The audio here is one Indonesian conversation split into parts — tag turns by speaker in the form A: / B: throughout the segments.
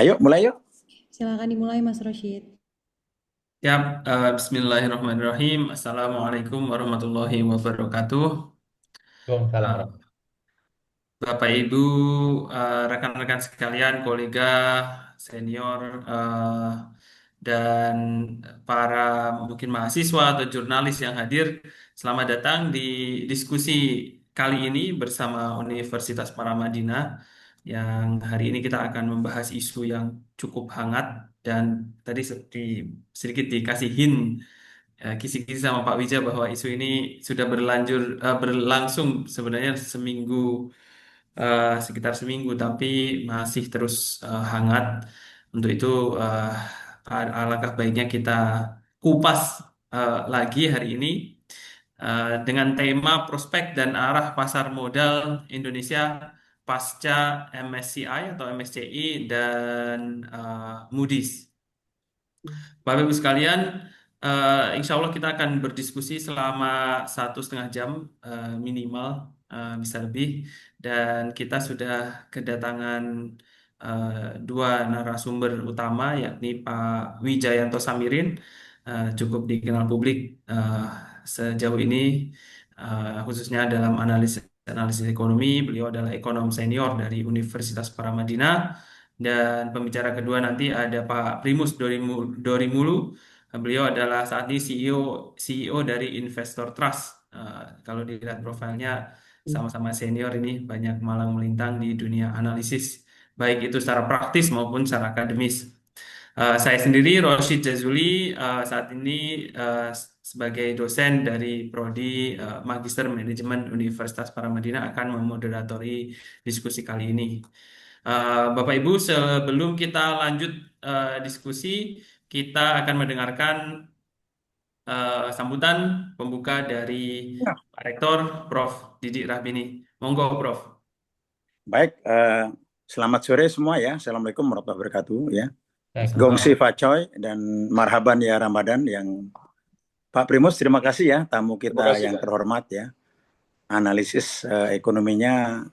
A: Ayo mulai yuk.
B: Silakan dimulai Mas Rosyid.
C: Ya, Bismillahirrahmanirrahim. Assalamualaikum warahmatullahi wabarakatuh.
D: Waalaikumsalam.
C: Eh, Bapak, Ibu, rekan-rekan sekalian, kolega, senior, dan para mungkin mahasiswa atau jurnalis yang hadir, selamat datang di diskusi kali ini bersama Universitas Paramadina, yang hari ini kita akan membahas isu yang cukup hangat dan tadi sedikit dikasih hint kisi-kisi sama Pak Wija bahwa isu ini sudah berlangsung sebenarnya sekitar seminggu, tapi masih terus hangat. Untuk itu eh, alangkah baiknya kita kupas lagi hari ini dengan tema prospek dan arah pasar modal Indonesia pasca MSCI atau MSCI dan Moody's. Bapak Ibu sekalian, insya Allah kita akan berdiskusi selama 1,5 jam minimal, bisa lebih. Dan kita sudah kedatangan dua narasumber utama, yakni Pak Wijayanto Samirin, cukup dikenal publik sejauh ini, khususnya dalam analisis ekonomi. Beliau adalah ekonom senior dari Universitas Paramadina. Dan pembicara kedua nanti ada Pak Primus Dorimulu. Beliau adalah saat ini CEO dari Investor Trust. Kalau dilihat profilnya sama-sama senior, ini banyak malang melintang di dunia analisis, baik itu secara praktis maupun secara akademis. Saya sendiri Roshid Jazuli, saat ini sebagai dosen dari Prodi Magister Manajemen Universitas Paramadina akan memoderatori diskusi kali ini. Bapak Ibu, sebelum kita lanjut diskusi, kita akan mendengarkan sambutan pembuka dari Pak Rektor, Prof. Didik Rahbini. Monggo, Prof.
A: Baik, selamat sore semua ya. Assalamualaikum warahmatullahi wabarakatuh ya.
D: Waalaikumsalam.
A: Gongsi Facoy dan marhaban ya Ramadan yang Pak Primus, terima kasih ya tamu kita yang terhormat ya. Analisis ekonominya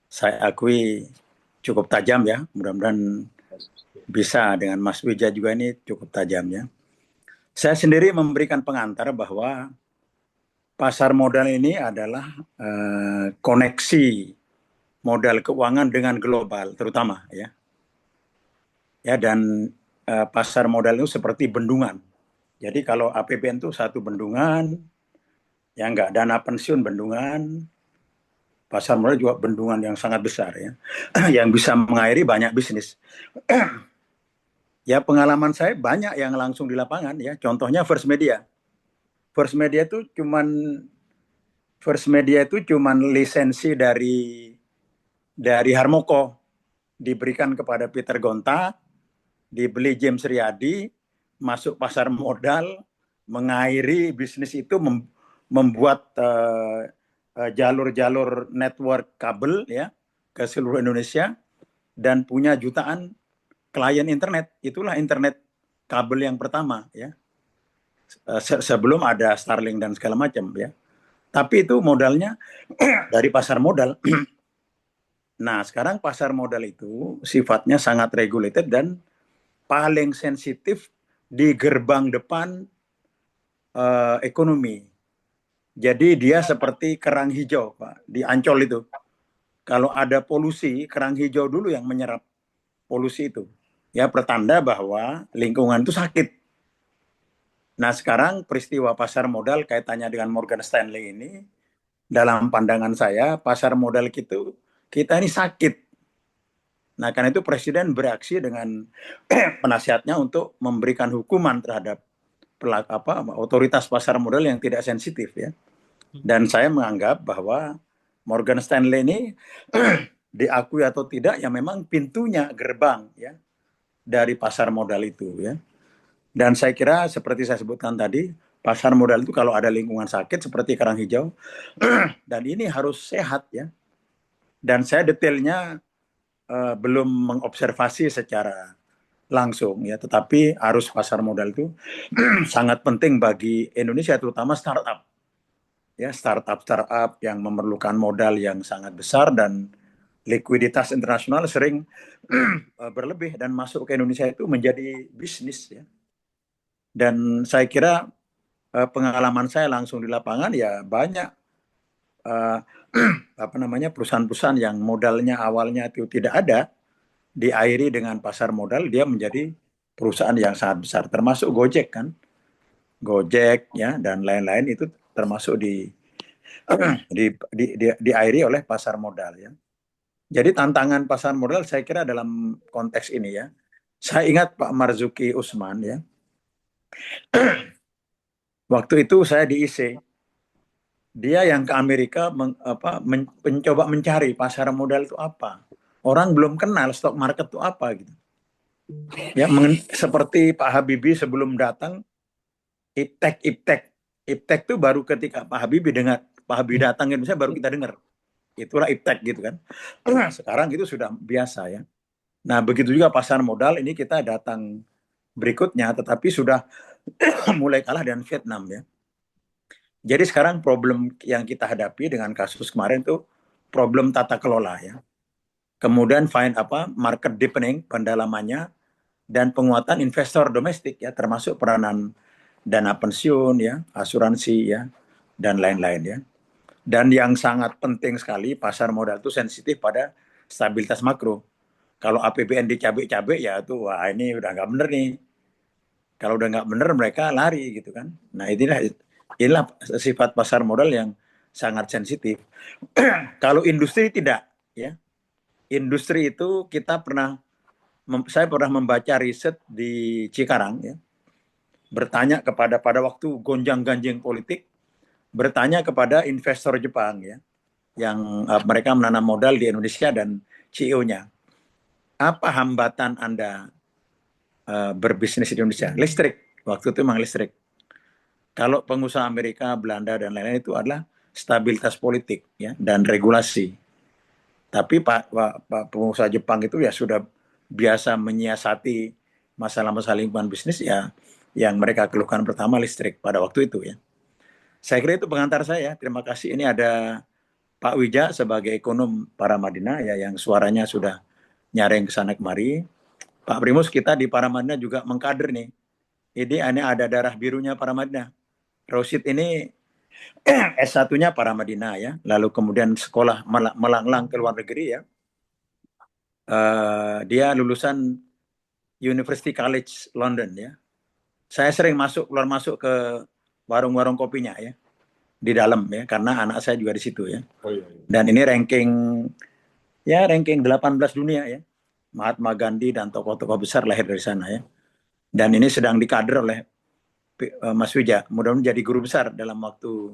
A: saya akui cukup tajam ya. Mudah-mudahan bisa dengan Mas Wija juga ini cukup tajam ya. Saya sendiri memberikan pengantar bahwa pasar modal ini adalah koneksi modal keuangan dengan global terutama ya. Ya dan pasar modal itu seperti bendungan. Jadi kalau APBN itu satu bendungan, ya enggak, dana pensiun bendungan, pasar modal juga bendungan yang sangat besar ya, yang bisa mengairi banyak bisnis. Ya pengalaman saya banyak yang langsung di lapangan ya. Contohnya First Media. First Media itu cuman lisensi dari Harmoko diberikan kepada Peter Gonta, dibeli James Riyadi, masuk pasar modal, mengairi bisnis itu, membuat jalur-jalur network kabel ya ke seluruh Indonesia dan punya jutaan klien internet. Itulah internet kabel yang pertama ya. Sebelum ada Starlink dan segala macam ya. Tapi itu modalnya dari pasar modal. Nah, sekarang pasar modal itu sifatnya sangat regulated dan paling sensitif di gerbang depan ekonomi. Jadi dia seperti kerang hijau, Pak, di Ancol itu. Kalau ada polusi, kerang hijau dulu yang menyerap polusi itu. Ya, pertanda bahwa lingkungan itu sakit. Nah, sekarang peristiwa pasar modal kaitannya dengan Morgan Stanley ini, dalam pandangan saya, pasar modal kita ini sakit. Nah, karena itu Presiden bereaksi dengan penasihatnya untuk memberikan hukuman terhadap otoritas pasar modal yang tidak sensitif ya. Dan saya menganggap bahwa Morgan Stanley ini diakui atau tidak ya memang pintunya gerbang ya dari pasar modal itu ya. Dan saya kira seperti saya sebutkan tadi, pasar modal itu kalau ada lingkungan sakit seperti kerang hijau dan ini harus sehat ya. Dan saya detailnya belum mengobservasi secara langsung ya, tetapi arus pasar modal itu sangat penting bagi Indonesia terutama startup ya, startup yang memerlukan modal yang sangat besar dan likuiditas internasional sering berlebih dan masuk ke Indonesia itu menjadi bisnis ya. Dan saya kira pengalaman saya langsung di lapangan ya banyak eh, perusahaan-perusahaan yang modalnya awalnya itu tidak ada, diairi dengan pasar modal, dia menjadi perusahaan yang sangat besar, termasuk Gojek kan, Gojek ya dan lain-lain itu termasuk diairi oleh pasar modal ya. Jadi tantangan pasar modal saya kira dalam konteks ini ya. Saya ingat Pak Marzuki Usman ya. Waktu itu saya di IC, dia yang ke Amerika mencoba mencari pasar modal itu apa. Orang belum kenal stock market itu apa gitu. Ya, seperti Pak Habibie sebelum datang, iptek itu baru ketika Pak Habibie datang ke Indonesia baru kita dengar. Itulah iptek gitu kan. Sekarang itu sudah biasa ya. Nah, begitu juga pasar modal ini kita datang berikutnya, tetapi sudah mulai kalah dengan Vietnam ya. Jadi sekarang problem yang kita hadapi dengan kasus kemarin itu problem tata kelola ya. Kemudian market deepening, pendalamannya, dan penguatan investor domestik ya, termasuk peranan dana pensiun ya, asuransi ya, dan lain-lain ya. Dan yang sangat penting sekali, pasar modal itu sensitif pada stabilitas makro. Kalau APBN dicabik-cabik ya itu wah ini udah nggak bener nih. Kalau udah nggak bener mereka lari gitu kan. Nah inilah sifat pasar modal yang sangat sensitif. Kalau industri tidak ya. Industri itu saya pernah membaca riset di Cikarang ya. Bertanya pada waktu gonjang-ganjing politik, bertanya kepada investor Jepang ya, yang mereka menanam modal di Indonesia dan CEO-nya. Apa hambatan Anda berbisnis di Indonesia? Listrik. Waktu itu memang listrik. Kalau pengusaha Amerika, Belanda, dan lain-lain itu adalah stabilitas politik ya dan regulasi. Tapi Pak pengusaha Jepang itu ya sudah biasa menyiasati masalah-masalah lingkungan bisnis ya, yang mereka keluhkan pertama listrik pada waktu itu ya. Saya kira itu pengantar saya. Terima kasih. Ini ada Pak Wija sebagai ekonom Paramadina ya, yang suaranya sudah nyaring ke sana kemari. Pak Primus, kita di Paramadina juga mengkader nih. Ini ada darah birunya Paramadina. Rosid ini S1-nya Paramadina ya, lalu kemudian sekolah melanglang ke luar negeri ya. Dia lulusan University College London ya. Saya sering keluar masuk ke warung-warung kopinya ya, di dalam ya, karena anak saya juga di situ ya.
E: Oh, iya.
A: Dan ini ranking 18 dunia ya. Mahatma Gandhi dan tokoh-tokoh besar lahir dari sana ya. Dan ini sedang dikader oleh Mas Wija. Mudah-mudahan jadi guru besar dalam waktu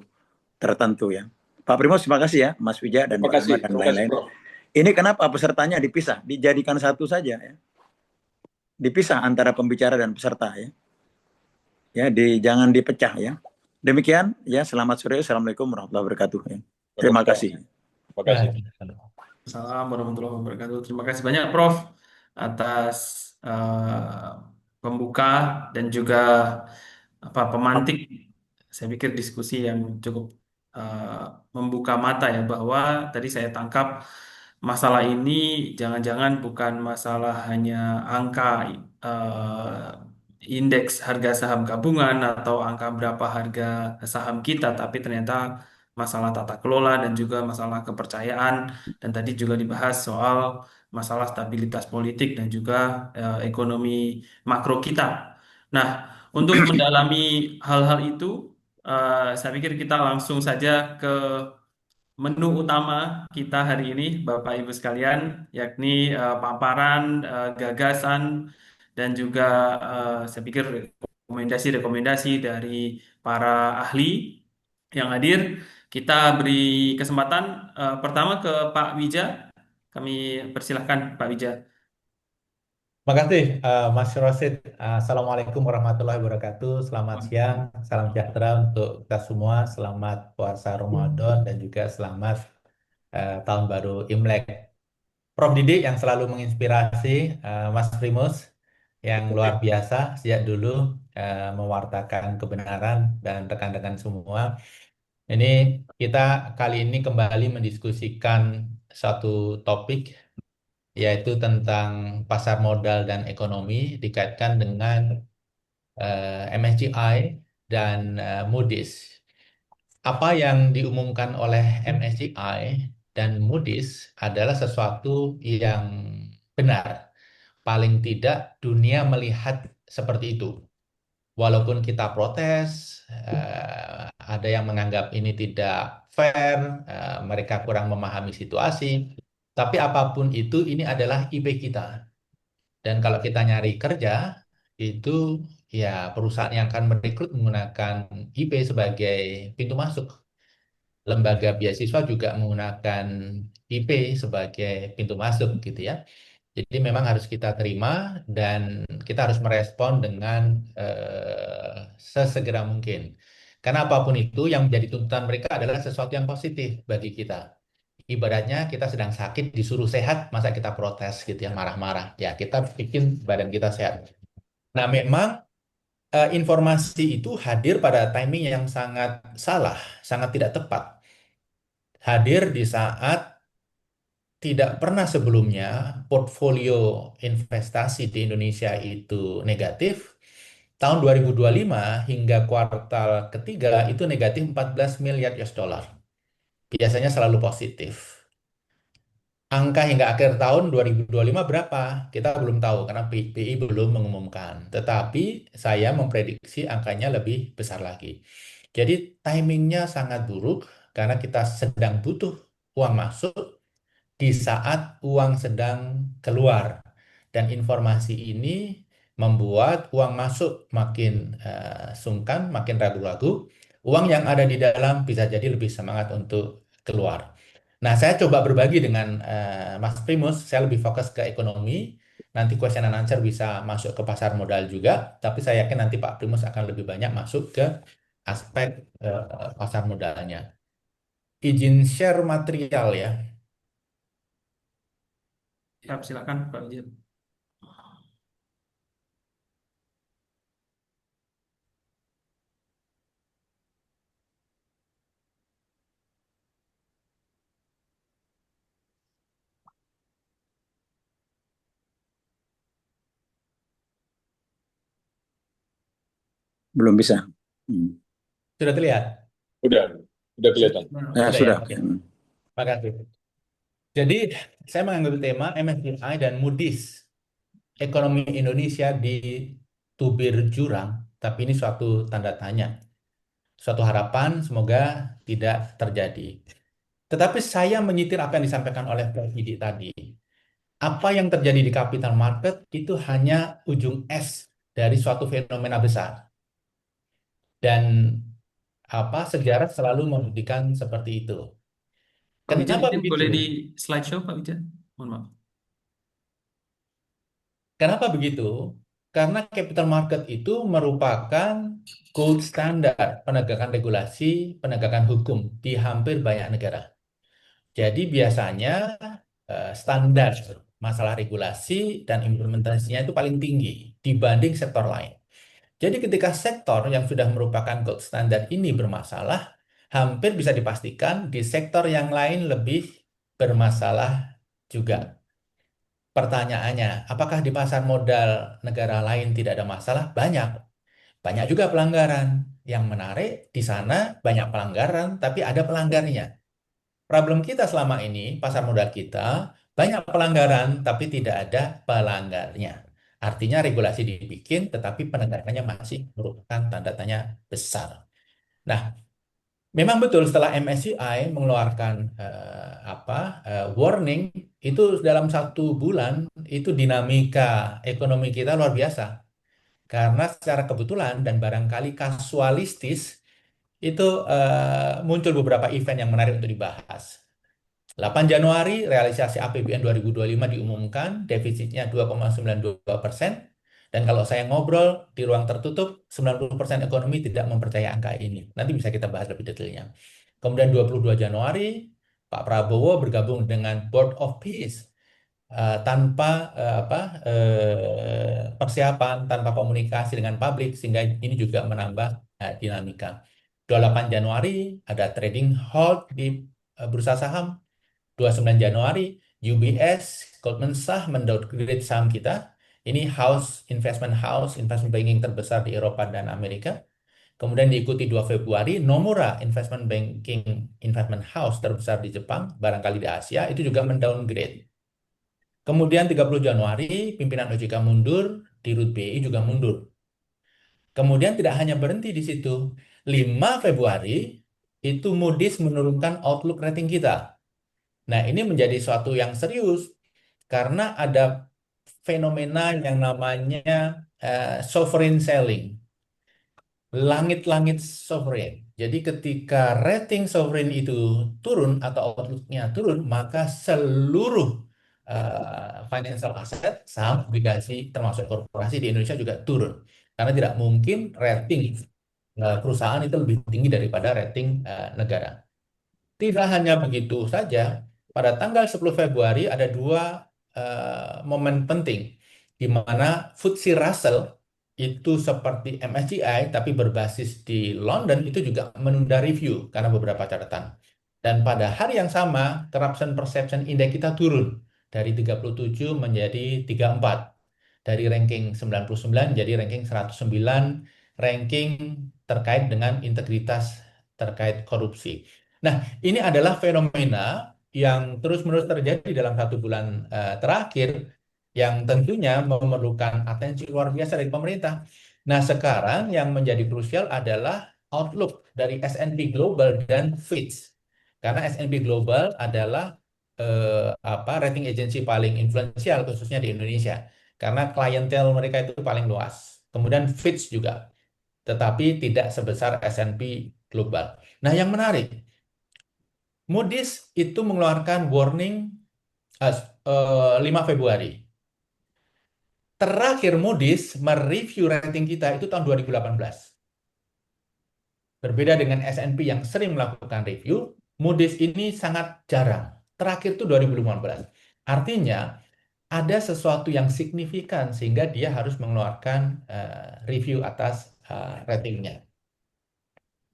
A: tertentu ya. Pak Primus, terima kasih ya, Mas Wija dan Pak Ahmad dan lain-lain. Ini kenapa pesertanya dipisah? Dijadikan satu saja ya. Dipisah antara pembicara dan peserta ya. Jangan dipecah ya. Demikian ya, selamat sore. Assalamualaikum warahmatullahi wabarakatuh ya. Terima kasih.
E: Terima kasih.
C: Assalamualaikum warahmatullahi wabarakatuh. Terima kasih banyak Prof atas pembuka dan juga pemantik. Saya pikir diskusi yang cukup membuka mata ya, bahwa tadi saya tangkap masalah ini jangan-jangan bukan masalah hanya angka indeks harga saham gabungan atau angka berapa harga saham kita, tapi ternyata masalah tata kelola dan juga masalah kepercayaan, dan tadi juga dibahas soal masalah stabilitas politik dan juga ekonomi makro kita. Nah, untuk mendalami hal-hal itu, saya pikir kita langsung saja ke menu utama kita hari ini, Bapak Ibu sekalian, yakni paparan gagasan dan juga saya pikir rekomendasi-rekomendasi dari para ahli yang hadir. Kita beri kesempatan pertama ke Pak Wija. Kami persilahkan Pak Wija.
D: Terima kasih, Mas Rosid. Assalamualaikum warahmatullahi wabarakatuh. Selamat siang, salam sejahtera untuk kita semua. Selamat puasa Ramadan dan juga selamat tahun baru Imlek. Prof Didik yang selalu menginspirasi, Mas Primus yang luar biasa sejak dulu mewartakan kebenaran, dan rekan-rekan semua. Ini kita kali ini kembali mendiskusikan satu topik, yaitu tentang pasar modal dan ekonomi dikaitkan dengan MSCI dan Moody's. Apa yang diumumkan oleh MSCI dan Moody's adalah sesuatu yang benar. Paling tidak dunia melihat seperti itu. Walaupun kita protes, ada yang menganggap ini tidak fair, mereka kurang memahami situasi. Tapi apapun itu, ini adalah IP kita. Dan kalau kita nyari kerja, itu ya perusahaan yang akan merekrut menggunakan IP sebagai pintu masuk. Lembaga beasiswa juga menggunakan IP sebagai pintu masuk gitu ya. Jadi memang harus kita terima dan kita harus merespon dengan sesegera mungkin. Karena apapun itu yang menjadi tuntutan mereka adalah sesuatu yang positif bagi kita. Ibaratnya kita sedang sakit disuruh sehat, masa kita protes gitu ya, marah-marah. Ya kita bikin badan kita sehat. Nah memang informasi itu hadir pada timing yang sangat salah, sangat tidak tepat. Hadir di saat tidak pernah sebelumnya portfolio investasi di Indonesia itu negatif. Tahun 2025 hingga kuartal ketiga itu negatif 14 miliar US dollar. Biasanya selalu positif. Angka hingga akhir tahun 2025 berapa? Kita belum tahu karena BI belum mengumumkan. Tetapi saya memprediksi angkanya lebih besar lagi. Jadi timingnya sangat buruk karena kita sedang butuh uang masuk di saat uang sedang keluar. Dan informasi ini membuat uang masuk makin sungkan, makin ragu-ragu. Uang yang ada di dalam bisa jadi lebih semangat untuk keluar. Nah, saya coba berbagi dengan Mas Primus, saya lebih fokus ke ekonomi. Nanti question and answer bisa masuk ke pasar modal juga, tapi saya yakin nanti Pak Primus akan lebih banyak masuk ke aspek pasar modalnya. Izin share material ya.
C: Siap, silakan Pak Wijat.
A: Belum bisa.
D: Sudah terlihat?
E: Udah kelihatan.
A: Nah,
D: Sudah
A: sudah.
D: ya?
A: Oke.
D: Terima kasih. Jadi, saya mengambil tema MSCI dan Moody's. Ekonomi Indonesia di tubir jurang, tapi ini suatu tanda tanya. Suatu harapan semoga tidak terjadi. Tetapi saya menyitir apa yang disampaikan oleh Pak Didi tadi. Apa yang terjadi di capital market itu hanya ujung es dari suatu fenomena besar. Dan sejarah selalu membuktikan seperti itu.
C: Pak Wijat,
D: Kenapa
C: izin
D: begitu?
C: boleh di slideshow Pak Wijat? Mohon maaf.
D: Kenapa begitu? Karena capital market itu merupakan gold standard penegakan regulasi, penegakan hukum di hampir banyak negara. Jadi biasanya standar masalah regulasi dan implementasinya itu paling tinggi dibanding sektor lain. Jadi ketika sektor yang sudah merupakan gold standard ini bermasalah, hampir bisa dipastikan di sektor yang lain lebih bermasalah juga. Pertanyaannya, apakah di pasar modal negara lain tidak ada masalah? Banyak. Banyak juga pelanggaran. Yang menarik, di sana banyak pelanggaran, tapi ada pelanggarnya. Problem kita selama ini, pasar modal kita, banyak pelanggaran, tapi tidak ada pelanggarnya. Artinya regulasi dibikin, tetapi penegakannya masih merupakan tanda tanya besar. Nah, memang betul setelah MSCI mengeluarkan warning, itu dalam 1 bulan, itu dinamika ekonomi kita luar biasa. Karena secara kebetulan dan barangkali kasualistis, itu muncul beberapa event yang menarik untuk dibahas. 8 Januari, realisasi APBN 2025 diumumkan, defisitnya 2,92%. Dan kalau saya ngobrol di ruang tertutup, 90% ekonomi tidak mempercayai angka ini. Nanti bisa kita bahas lebih detailnya. Kemudian 22 Januari, Pak Prabowo bergabung dengan Board of Peace tanpa persiapan, tanpa komunikasi dengan publik, sehingga ini juga menambah dinamika. 28 Januari ada trading halt di bursa saham. 29 Januari UBS, Goldman Sachs mendowngrade saham kita. Ini investment banking terbesar di Eropa dan Amerika. Kemudian diikuti 2 Februari, Nomura investment house terbesar di Jepang, barangkali di Asia, itu juga mendowngrade. Kemudian 30 Januari, pimpinan OJK mundur, Dirut BI juga mundur. Kemudian tidak hanya berhenti di situ. 5 Februari, itu Moody's menurunkan outlook rating kita. Nah, ini menjadi suatu yang serius karena ada fenomena yang namanya sovereign selling. Langit-langit sovereign. Jadi ketika rating sovereign itu turun atau outlook-nya turun, maka seluruh financial asset, saham, obligasi, termasuk korporasi di Indonesia juga turun. Karena tidak mungkin rating perusahaan itu lebih tinggi daripada rating negara. Tidak hanya begitu saja, pada tanggal 10 Februari ada dua momen penting, di mana FTSE Russell itu seperti MSCI tapi berbasis di London itu juga menunda review karena beberapa catatan. Dan pada hari yang sama, Corruption Perception Index kita turun dari 37 menjadi 34. Dari ranking 99 jadi ranking 109, ranking terkait dengan integritas terkait korupsi. Nah, ini adalah fenomena yang terus-menerus terjadi dalam 1 bulan terakhir yang tentunya memerlukan atensi luar biasa dari pemerintah. Nah, sekarang yang menjadi krusial adalah outlook dari S&P Global dan Fitch. Karena S&P Global adalah rating agency paling influensial khususnya di Indonesia. Karena klientel mereka itu paling luas. Kemudian Fitch juga, tetapi tidak sebesar S&P Global. Nah, yang menarik, Moody's itu mengeluarkan warning 5 Februari. Terakhir Moody's mereview rating kita itu tahun 2018. Berbeda dengan S&P yang sering melakukan review, Moody's ini sangat jarang. Terakhir itu 2015. Artinya ada sesuatu yang signifikan sehingga dia harus mengeluarkan review atas ratingnya.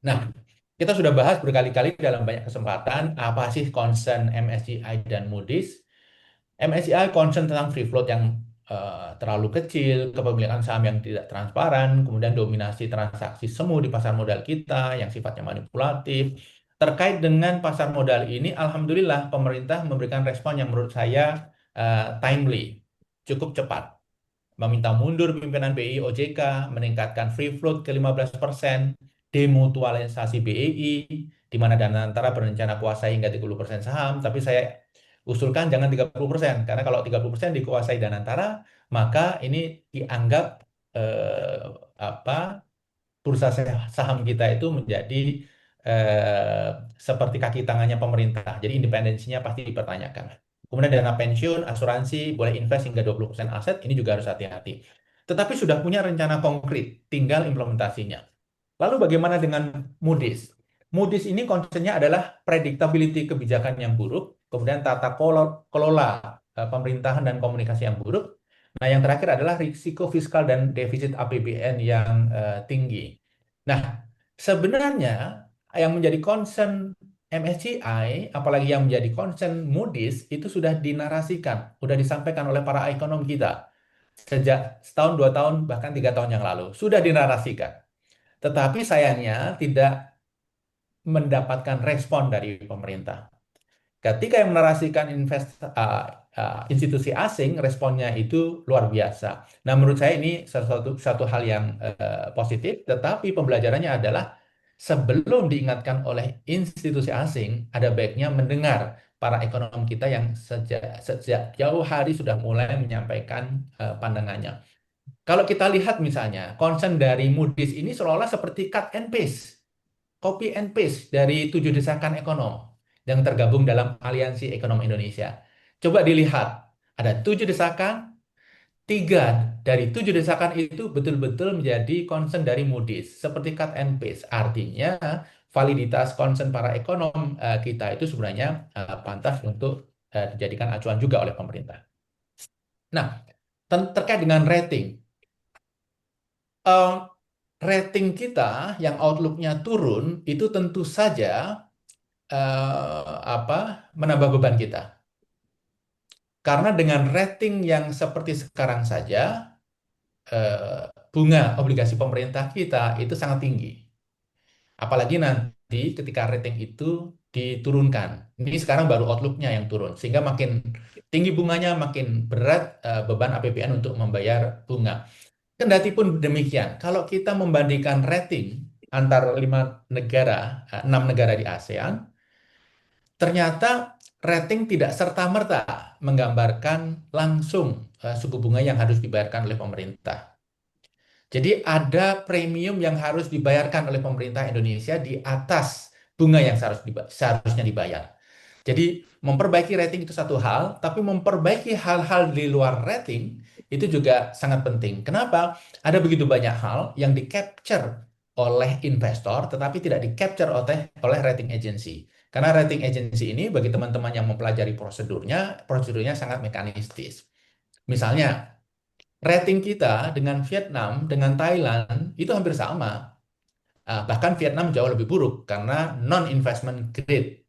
D: Nah, kita sudah bahas berkali-kali dalam banyak kesempatan apa sih concern MSCI dan Moody's. MSCI concern tentang free float yang terlalu kecil, kepemilikan saham yang tidak transparan, kemudian dominasi transaksi semu di pasar modal kita yang sifatnya manipulatif. Terkait dengan pasar modal ini, alhamdulillah pemerintah memberikan respon yang menurut saya timely, cukup cepat. Meminta mundur pimpinan BI OJK, meningkatkan free float ke 15%, demutualisasi BEI, di mana Danantara berencana kuasai hingga 30% saham, tapi saya usulkan jangan 30%, karena kalau 30% dikuasai Danantara, maka ini dianggap bursa saham kita itu menjadi seperti kaki tangannya pemerintah. Jadi independensinya pasti dipertanyakan. Kemudian dana pensiun, asuransi, boleh invest hingga 20% aset, ini juga harus hati-hati. Tetapi sudah punya rencana konkret, tinggal implementasinya. Lalu bagaimana dengan Moody's? Moody's ini concernnya adalah predictability kebijakan yang buruk, kemudian tata kelola pemerintahan dan komunikasi yang buruk. Nah, yang terakhir adalah risiko fiskal dan defisit APBN yang tinggi. Nah, sebenarnya yang menjadi concern MSCI, apalagi yang menjadi concern Moody's, itu sudah dinarasikan, sudah disampaikan oleh para ekonom kita sejak setahun, 2 tahun, bahkan 3 tahun yang lalu. Sudah dinarasikan. Tetapi sayangnya tidak mendapatkan respon dari pemerintah. Ketika yang menarasikan institusi asing, responnya itu luar biasa. Nah, menurut saya ini satu hal yang positif, tetapi pembelajarannya adalah sebelum diingatkan oleh institusi asing, ada baiknya mendengar para ekonom kita yang sejak jauh hari sudah mulai menyampaikan pandangannya. Kalau kita lihat misalnya, concern dari Moody's ini seolah-olah seperti cut and paste, copy and paste dari 7 desakan ekonom yang tergabung dalam Aliansi Ekonom Indonesia. Coba dilihat, ada 7 desakan, 3 dari 7 desakan itu betul-betul menjadi concern dari Moody's, seperti cut and paste. Artinya, validitas concern para ekonom kita itu sebenarnya pantas untuk dijadikan acuan juga oleh pemerintah. Nah, terkait dengan rating. rating kita yang outlook-nya turun itu tentu saja menambah beban kita. Karena dengan rating yang seperti sekarang saja, bunga obligasi pemerintah kita itu sangat tinggi. Apalagi nanti ketika rating itu diturunkan. Ini sekarang baru outlook-nya yang turun. Sehingga makin tinggi bunganya, makin berat beban APBN untuk membayar bunga. Kendati pun demikian, kalau kita membandingkan rating antar 6 negara di ASEAN, ternyata rating tidak serta-merta menggambarkan langsung suku bunga yang harus dibayarkan oleh pemerintah. Jadi ada premium yang harus dibayarkan oleh pemerintah Indonesia di atas bunga yang seharusnya dibayar. Jadi memperbaiki rating itu satu hal, tapi memperbaiki hal-hal di luar rating itu juga sangat penting. Kenapa? Ada begitu banyak hal yang di-capture oleh investor, tetapi tidak di-capture oleh rating agency. Karena rating agency ini bagi teman-teman yang mempelajari prosedurnya sangat mekanistis. Misalnya, rating kita dengan Vietnam, dengan Thailand itu hampir sama. Bahkan Vietnam jauh lebih buruk karena non-investment grade.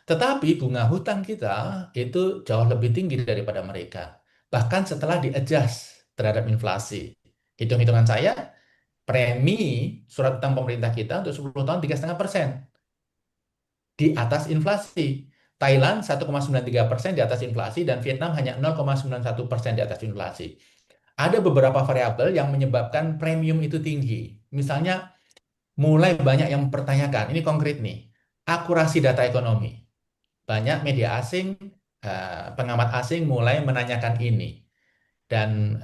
D: Tetapi bunga hutang kita itu jauh lebih tinggi daripada mereka. Bahkan setelah di-adjust terhadap inflasi. Hitung-hitungan saya, premi surat utang pemerintah kita untuk 10 tahun 3,5% di atas inflasi. Thailand 1,93% di atas inflasi dan Vietnam hanya 0,91% di atas inflasi. Ada beberapa variabel yang menyebabkan premium itu tinggi. Misalnya, mulai banyak yang mempertanyakan, ini konkret nih, akurasi data ekonomi. Banyak media asing, pengamat asing mulai menanyakan ini. Dan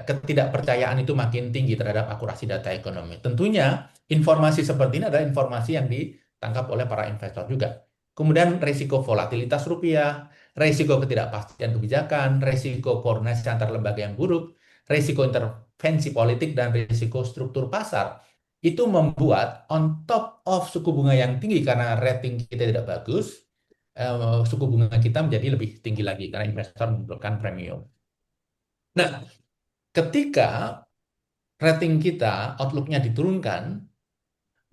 D: ketidakpercayaan itu makin tinggi terhadap akurasi data ekonomi. Tentunya informasi seperti ini adalah informasi yang ditangkap oleh para investor juga. Kemudian risiko volatilitas rupiah, risiko ketidakpastian kebijakan, risiko koordinasi antar lembaga yang buruk, risiko intervensi politik, dan risiko struktur pasar. Itu membuat on top of suku bunga yang tinggi karena rating kita tidak bagus, suku bunga kita menjadi lebih tinggi lagi karena investor membutuhkan premium. Nah, ketika rating kita, outlook-nya diturunkan,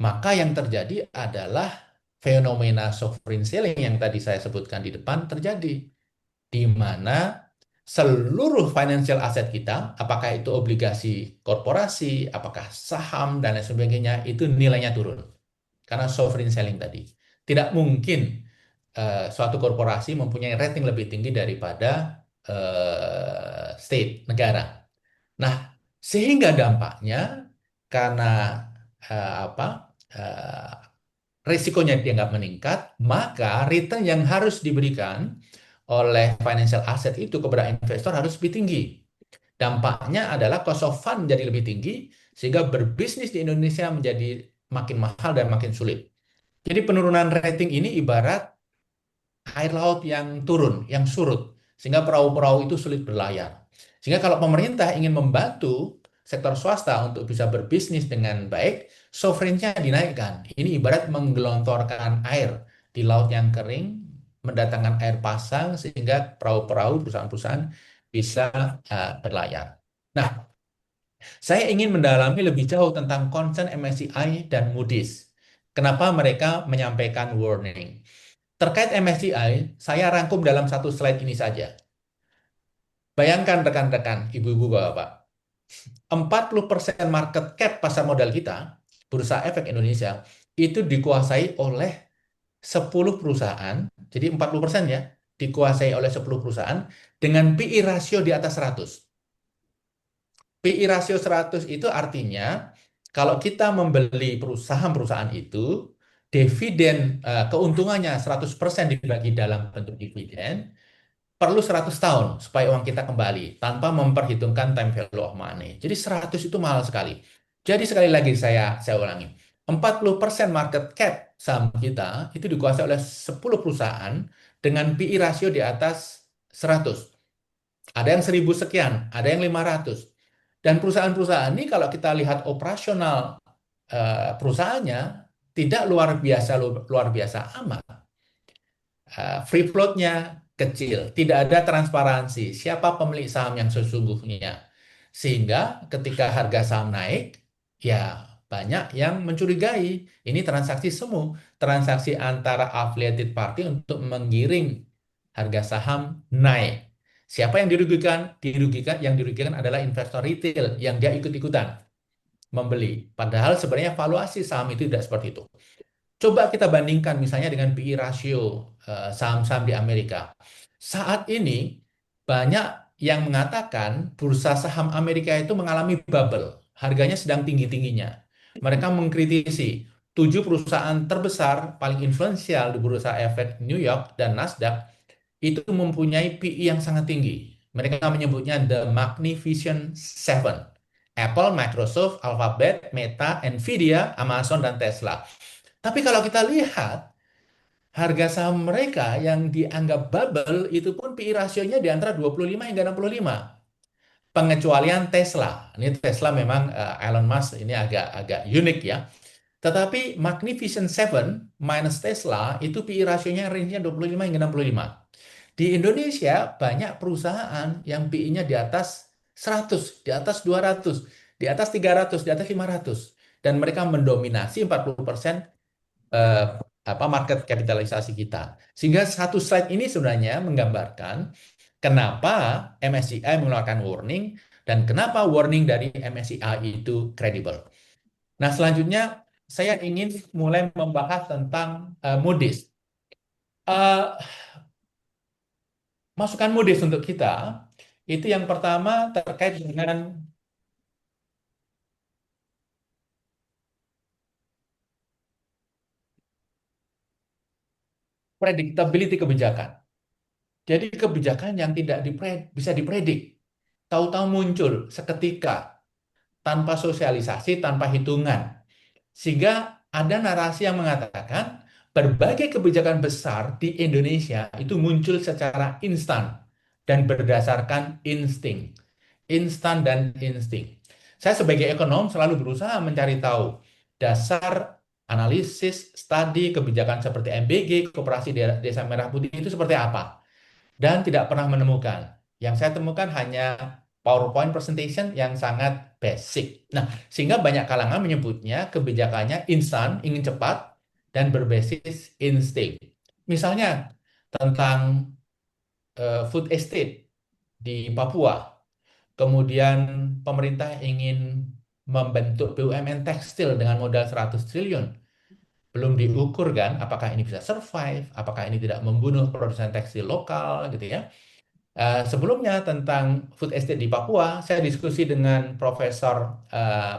D: maka yang terjadi adalah fenomena sovereign selling yang tadi saya sebutkan di depan terjadi, di mana seluruh financial asset kita, apakah itu obligasi korporasi, apakah saham, dan lain sebagainya, itu nilainya turun. Karena sovereign selling tadi. Tidak mungkin suatu korporasi mempunyai rating lebih tinggi daripada state, negara. Nah, sehingga dampaknya karena risikonya dianggap meningkat, maka return yang harus diberikan oleh financial asset itu kepada investor harus lebih tinggi. Dampaknya adalah cost of fund jadi lebih tinggi, sehingga berbisnis di Indonesia menjadi makin mahal dan makin sulit. Jadi penurunan rating ini ibarat air laut yang turun, yang surut, sehingga perahu-perahu itu sulit berlayar. Sehingga kalau pemerintah ingin membantu sektor swasta untuk bisa berbisnis dengan baik, sovereignnya dinaikkan. Ini ibarat menggelontorkan air di laut yang kering, mendatangkan air pasang, sehingga perahu-perahu perusahaan-perusahaan bisa berlayar. Nah, saya ingin mendalami lebih jauh tentang concern MSCI dan Moody's. Kenapa mereka menyampaikan warning? Terkait MSCI, saya rangkum dalam satu slide ini saja. Bayangkan rekan-rekan, ibu-ibu, bapak-bapak, 40% market cap pasar modal kita, Bursa Efek Indonesia, itu dikuasai oleh 10 perusahaan, jadi 40% ya, dikuasai oleh 10 perusahaan dengan PI rasio di atas 100. PI rasio 100 itu artinya kalau kita membeli perusahaan itu, dividen keuntungannya 100% dibagi dalam bentuk dividen, perlu 100 tahun supaya uang kita kembali tanpa memperhitungkan time value of money. Jadi 100 itu mahal sekali. Jadi sekali lagi saya ulangi. 40% market cap saham kita itu dikuasai oleh 10 perusahaan dengan PI rasio di atas 100. Ada yang 1000 sekian, ada yang 500. Dan perusahaan-perusahaan ini kalau kita lihat operasional perusahaannya tidak luar biasa amat. Free float-nya kecil, tidak ada transparansi siapa pemilik saham yang sesungguhnya. Sehingga ketika harga saham naik, ya banyak yang mencurigai. Ini transaksi semu, transaksi antara affiliated party untuk menggiring harga saham naik. Siapa yang dirugikan? Yang dirugikan adalah investor retail yang dia ikut-ikutan membeli. Padahal sebenarnya valuasi saham itu tidak seperti itu. Coba kita bandingkan misalnya dengan PE ratio saham-saham di Amerika. Saat ini banyak yang mengatakan bursa saham Amerika itu mengalami bubble. Harganya sedang tinggi-tingginya. Mereka mengkritisi 7 perusahaan terbesar paling influensial di bursa efek New York dan Nasdaq itu mempunyai PE yang sangat tinggi. Mereka menyebutnya The Magnificent Seven. Apple, Microsoft, Alphabet, Meta, Nvidia, Amazon, dan Tesla. Tapi kalau kita lihat harga saham mereka yang dianggap bubble itu pun PE rasionya di antara 25 hingga 65. Pengecualian Tesla. Ini Tesla memang Elon Musk ini agak unik ya. Tetapi Magnificent Seven minus Tesla itu PE rasionya range-nya 25 hingga 65. Di Indonesia banyak perusahaan yang PE-nya di atas 100, di atas 200, di atas 300, di atas 500. Dan mereka mendominasi 40% market kapitalisasi kita. Sehingga satu slide ini sebenarnya menggambarkan kenapa MSCI mengeluarkan warning dan kenapa warning dari MSCI itu kredibel. Nah, selanjutnya saya ingin mulai membahas tentang Moody's. Masukan Moody's untuk kita itu yang pertama terkait dengan predictability kebijakan. Jadi kebijakan yang tidak bisa dipredik, tahu-tahu muncul seketika, tanpa sosialisasi, tanpa hitungan. Sehingga ada narasi yang mengatakan berbagai kebijakan besar di Indonesia itu muncul secara instan dan berdasarkan insting. Instan dan insting. Saya sebagai ekonom selalu berusaha mencari tahu dasar analisis, studi kebijakan seperti MBG, Koperasi Desa Merah Putih itu seperti apa. Dan tidak pernah menemukan. Yang saya temukan hanya PowerPoint presentation yang sangat basic. Nah, sehingga banyak kalangan menyebutnya kebijakannya instan, ingin cepat, dan berbasis insting. Misalnya tentang food estate di Papua. Kemudian pemerintah ingin membentuk BUMN tekstil dengan modal 100 triliun. Belum diukur kan apakah ini bisa survive, apakah ini tidak membunuh produsen tekstil lokal gitu ya. Sebelumnya tentang food estate di Papua, saya diskusi dengan Profesor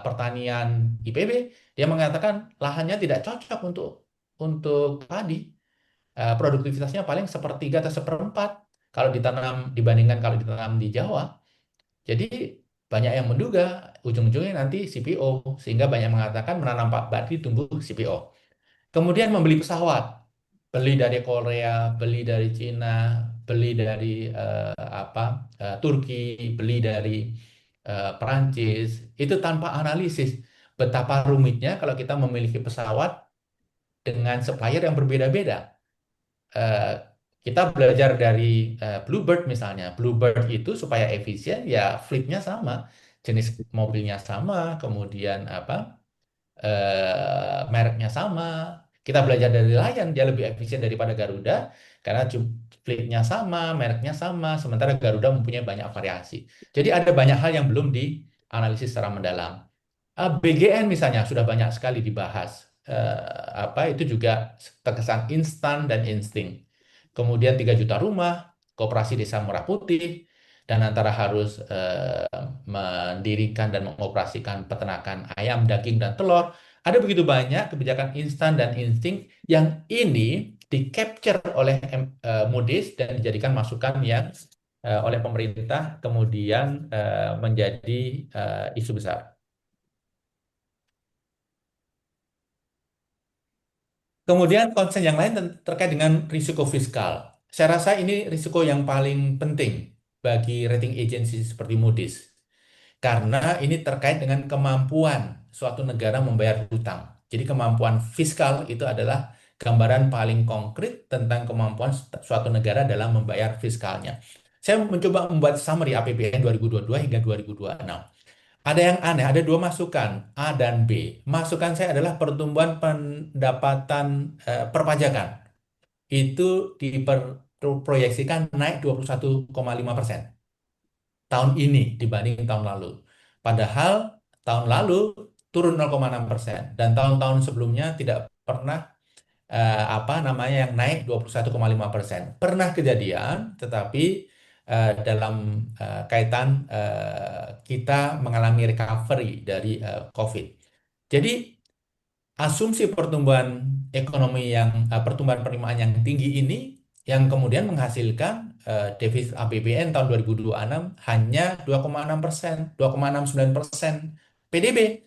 D: Pertanian IPB. Dia mengatakan lahannya tidak cocok untuk padi. Produktivitasnya paling sepertiga atau seperempat kalau dibandingkan kalau ditanam di Jawa. Jadi banyak yang menduga ujung-ujungnya nanti CPO, sehingga banyak mengatakan menanam padi tumbuh CPO. Kemudian membeli pesawat, beli dari Korea, beli dari Cina, beli dari Turki, beli dari Perancis, itu tanpa analisis betapa rumitnya kalau kita memiliki pesawat dengan supplier yang berbeda-beda. Kita belajar dari Bluebird misalnya. Bluebird itu supaya efisien ya fleetnya sama, jenis mobilnya sama, kemudian mereknya sama. Kita belajar dari Lion, dia lebih efisien daripada Garuda karena fleetnya sama, mereknya sama, sementara Garuda mempunyai banyak variasi. Jadi ada banyak hal yang belum dianalisis secara mendalam. BGN misalnya sudah banyak sekali dibahas. Itu juga terkesan instan dan insting. Kemudian 3 juta rumah, Koperasi Desa Merah Putih, dan antara harus mendirikan dan mengoperasikan peternakan ayam, daging, dan telur. Ada begitu banyak kebijakan instan dan insting yang ini di-capture oleh Moody's dan dijadikan masukan yang oleh pemerintah kemudian menjadi isu besar. Kemudian concern yang lain terkait dengan risiko fiskal. Saya rasa ini risiko yang paling penting bagi rating agency seperti Moody's. Karena ini terkait dengan kemampuan suatu negara membayar hutang. Jadi kemampuan fiskal itu adalah gambaran paling konkret tentang kemampuan suatu negara dalam membayar fiskalnya. Saya mencoba membuat summary APBN 2022 hingga 2026. ada yang aneh, ada dua masukan, A dan B. Masukan saya adalah pertumbuhan pendapatan perpajakan. Itu diproyeksikan naik 21,5% tahun ini dibanding tahun lalu. Padahal tahun lalu turun 0,6% dan tahun-tahun sebelumnya tidak pernah apa namanya yang naik 21,5%. Pernah kejadian, tetapi dalam kaitan kita mengalami recovery dari COVID. Jadi asumsi pertumbuhan ekonomi yang pertumbuhan penerimaan yang tinggi ini yang kemudian menghasilkan defisit APBN tahun 2026 hanya 2,6%, 2,69% PDB.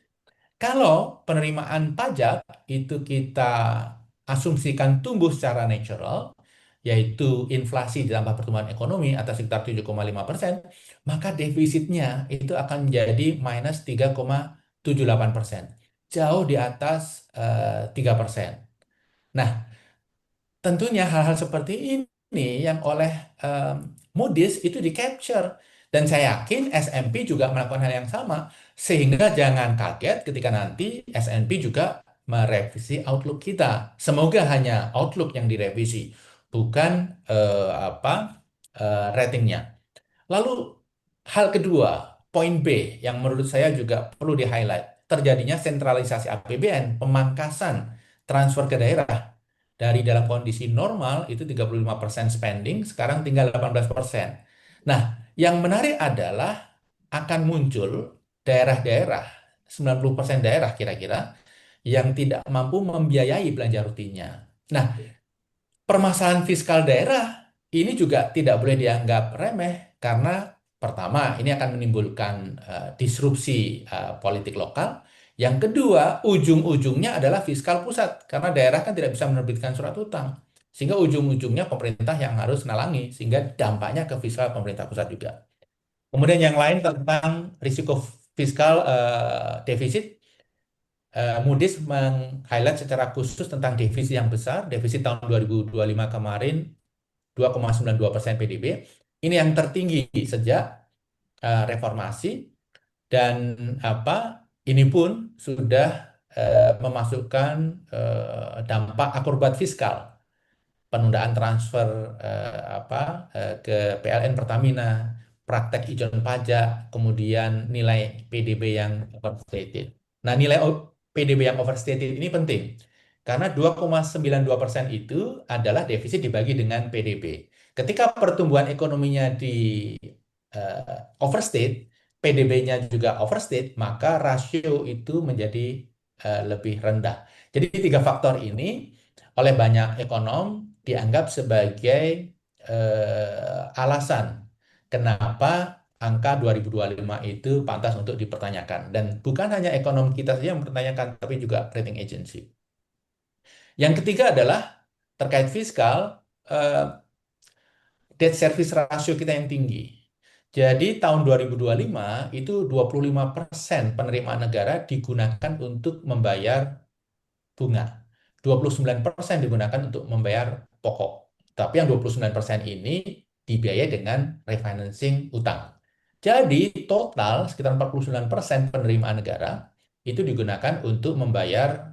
D: Kalau penerimaan pajak itu kita asumsikan tumbuh secara natural, yaitu inflasi ditambah pertumbuhan ekonomi atau sekitar 7,5%, maka defisitnya itu akan menjadi minus 3,78%, jauh di atas 3%. Nah, tentunya hal-hal seperti ini yang oleh Moody's itu di-capture. Dan saya yakin S&P juga melakukan hal yang sama. Sehingga jangan kaget ketika nanti S&P juga merevisi outlook kita. Semoga hanya outlook yang direvisi, bukan ratingnya. Lalu hal kedua, poin B yang menurut saya juga perlu di-highlight. Terjadinya sentralisasi APBN, pemangkasan transfer ke daerah. Dari dalam kondisi normal itu 35% spending, sekarang tinggal 18%. Nah, yang menarik adalah akan muncul daerah-daerah, 90% daerah kira-kira, yang tidak mampu membiayai belanja rutinnya. Nah, permasalahan fiskal daerah ini juga tidak boleh dianggap remeh karena pertama ini akan menimbulkan disrupsi politik lokal. Yang kedua, ujung-ujungnya adalah fiskal pusat karena daerah kan tidak bisa menerbitkan surat utang. Sehingga ujung-ujungnya pemerintah yang harus nalangi sehingga dampaknya ke fiskal pemerintah pusat juga. Kemudian yang lain tentang risiko fiskal defisit. Moody's meng-highlight secara khusus tentang defisit yang besar. Defisit tahun 2025 kemarin 2,92% PDB. Ini yang tertinggi sejak reformasi dan ini pun sudah memasukkan dampak akurbat fiskal, penundaan transfer ke PLN Pertamina, praktek ijon pajak, kemudian nilai PDB yang overstated. Nah, nilai PDB yang overstated ini penting karena 2,92% itu adalah defisit dibagi dengan PDB. Ketika pertumbuhan ekonominya di overstate, PDB-nya juga overstate, maka rasio itu menjadi lebih rendah. Jadi tiga faktor ini oleh banyak ekonom dianggap sebagai alasan kenapa angka 2025 itu pantas untuk dipertanyakan. Dan bukan hanya ekonom kita saja yang mempertanyakan, tapi juga rating agency. Yang ketiga adalah terkait fiskal, debt service ratio kita yang tinggi. Jadi tahun 2025 itu 25% penerimaan negara digunakan untuk membayar bunga. 29% digunakan untuk membayar pokok. Tapi yang 29% ini dibiayai dengan refinancing utang. Jadi total sekitar 49% penerimaan negara itu digunakan untuk membayar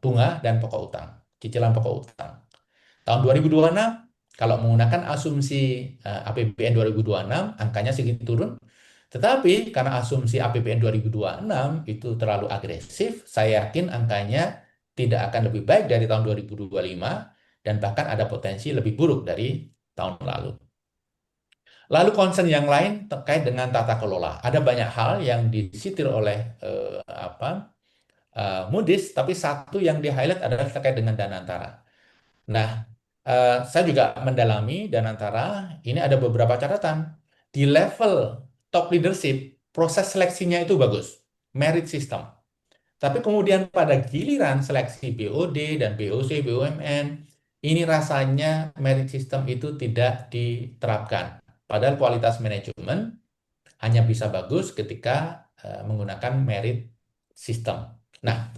D: bunga dan pokok utang, cicilan pokok utang. Tahun 2026 kalau menggunakan asumsi APBN 2026 angkanya sedikit turun. Tetapi karena asumsi APBN 2026 itu terlalu agresif, saya yakin angkanya tidak akan lebih baik dari tahun 2025 dan bahkan ada potensi lebih buruk dari tahun lalu. Lalu concern yang lain terkait dengan tata kelola. Ada banyak hal yang disitir oleh Moody's, tapi satu yang di-highlight adalah terkait dengan Danantara. Nah, saya juga mendalami Danantara, ini ada beberapa catatan. Di level top leadership, proses seleksinya itu bagus, merit system. Tapi kemudian pada giliran seleksi BOD dan BOC, BUMN, ini rasanya merit system itu tidak diterapkan. Padahal kualitas manajemen hanya bisa bagus ketika menggunakan merit system. Nah,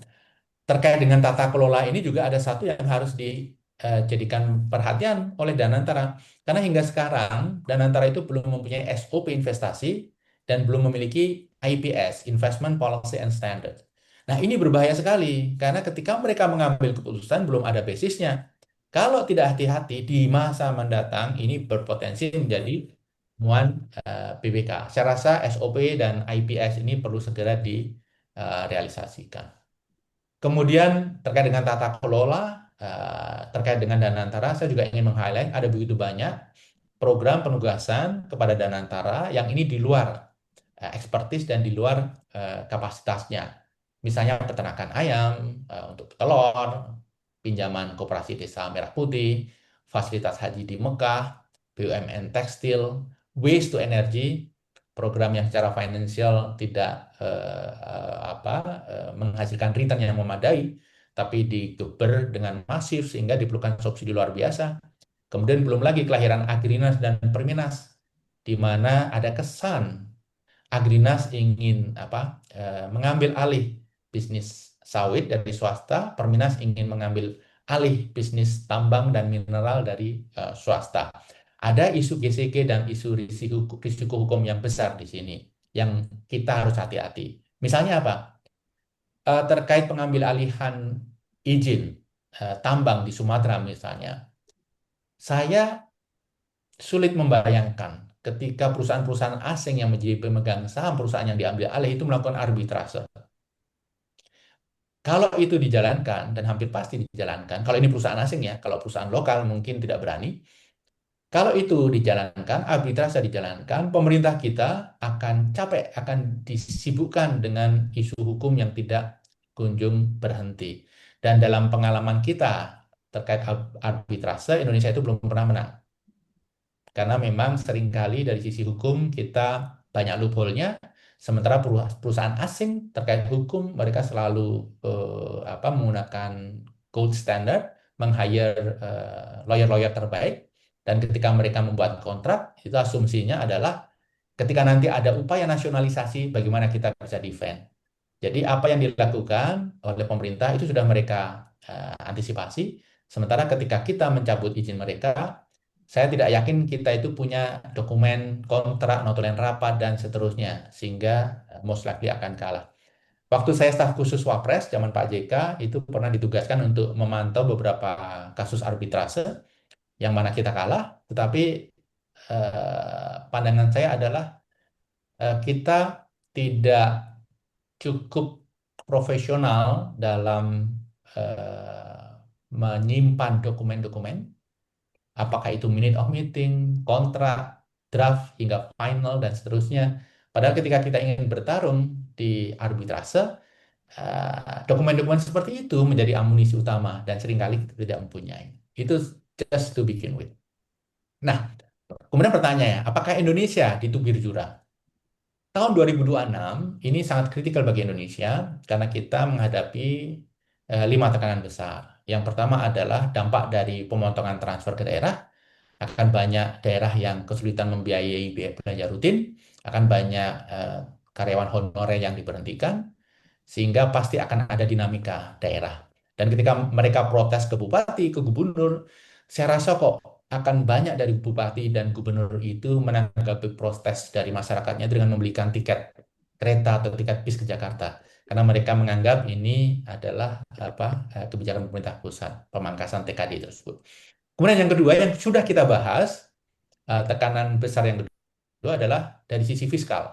D: terkait dengan tata kelola ini juga ada satu yang harus dijadikan perhatian oleh Danantara. Karena hingga sekarang Danantara itu belum mempunyai SOP investasi dan belum memiliki IPS, Investment Policy and Standard. Nah, ini berbahaya sekali karena ketika mereka mengambil keputusan belum ada basisnya. Kalau tidak hati-hati di masa mendatang ini berpotensi menjadi temuan BPK. Saya rasa SOP dan IPS ini perlu segera direalisasikan. Kemudian terkait dengan tata kelola, terkait dengan Danantara, saya juga ingin meng-highlight ada begitu banyak program penugasan kepada Danantara yang ini di luar expertise dan di luar kapasitasnya. Misalnya peternakan ayam untuk telur, pinjaman koperasi desa Merah Putih, fasilitas haji di Mekah, BUMN tekstil, waste to energy, program yang secara finansial tidak menghasilkan return yang memadai, tapi digeber dengan masif sehingga diperlukan subsidi luar biasa. Kemudian belum lagi kelahiran Agrinas dan Perminas, di mana ada kesan Agrinas ingin mengambil alih bisnis sawit dari swasta, Perminas ingin mengambil alih bisnis tambang dan mineral dari swasta. Ada isu GCK dan isu risiko hukum yang besar di sini yang kita harus hati-hati. Misalnya apa? Terkait pengambil alihan izin tambang di Sumatera misalnya. Saya sulit membayangkan ketika perusahaan-perusahaan asing yang menjadi pemegang saham perusahaan yang diambil alih itu melakukan arbitrase. Kalau itu dijalankan, dan hampir pasti dijalankan, kalau ini perusahaan asing ya, kalau perusahaan lokal mungkin tidak berani. Kalau itu dijalankan, arbitrase dijalankan, pemerintah kita akan capek, akan disibukkan dengan isu hukum yang tidak kunjung berhenti. Dan dalam pengalaman kita terkait arbitrase, Indonesia itu belum pernah menang. Karena memang seringkali dari sisi hukum kita banyak loophole-nya, sementara perusahaan asing terkait hukum mereka selalu menggunakan gold standard, meng-hire lawyer-lawyer terbaik, dan ketika mereka membuat kontrak, itu asumsinya adalah ketika nanti ada upaya nasionalisasi, bagaimana kita bisa defend. Jadi apa yang dilakukan oleh pemerintah itu sudah mereka antisipasi, sementara ketika kita mencabut izin mereka, saya tidak yakin kita itu punya dokumen kontrak, notulen rapat, dan seterusnya, sehingga most likely akan kalah. Waktu saya staf khusus Wapres, zaman Pak JK, itu pernah ditugaskan untuk memantau beberapa kasus arbitrase, yang mana kita kalah, tetapi pandangan saya adalah kita tidak cukup profesional dalam menyimpan dokumen-dokumen, apakah itu minute of meeting, kontrak, draft, hingga final, dan seterusnya. Padahal ketika kita ingin bertarung di arbitrase, dokumen-dokumen seperti itu menjadi amunisi utama, dan seringkali kita tidak mempunyai. Itu just to begin with. Nah, kemudian pertanyaannya, apakah Indonesia ditubir jurang? Tahun 2026 ini sangat kritikal bagi Indonesia karena kita menghadapi 5 tekanan besar. Yang pertama adalah dampak dari pemotongan transfer ke daerah. Akan banyak daerah yang kesulitan membiayai belanja rutin, akan banyak karyawan honorer yang diberhentikan, sehingga pasti akan ada dinamika daerah. Dan ketika mereka protes ke bupati, ke gubernur, saya rasa kok akan banyak dari bupati dan gubernur itu menanggapi protes dari masyarakatnya dengan membelikan tiket kereta atau tiket bis ke Jakarta. Karena mereka menganggap ini adalah kebijakan pemerintah pusat, pemangkasan TKD tersebut. Kemudian yang kedua yang sudah kita bahas, tekanan besar yang kedua adalah dari sisi fiskal,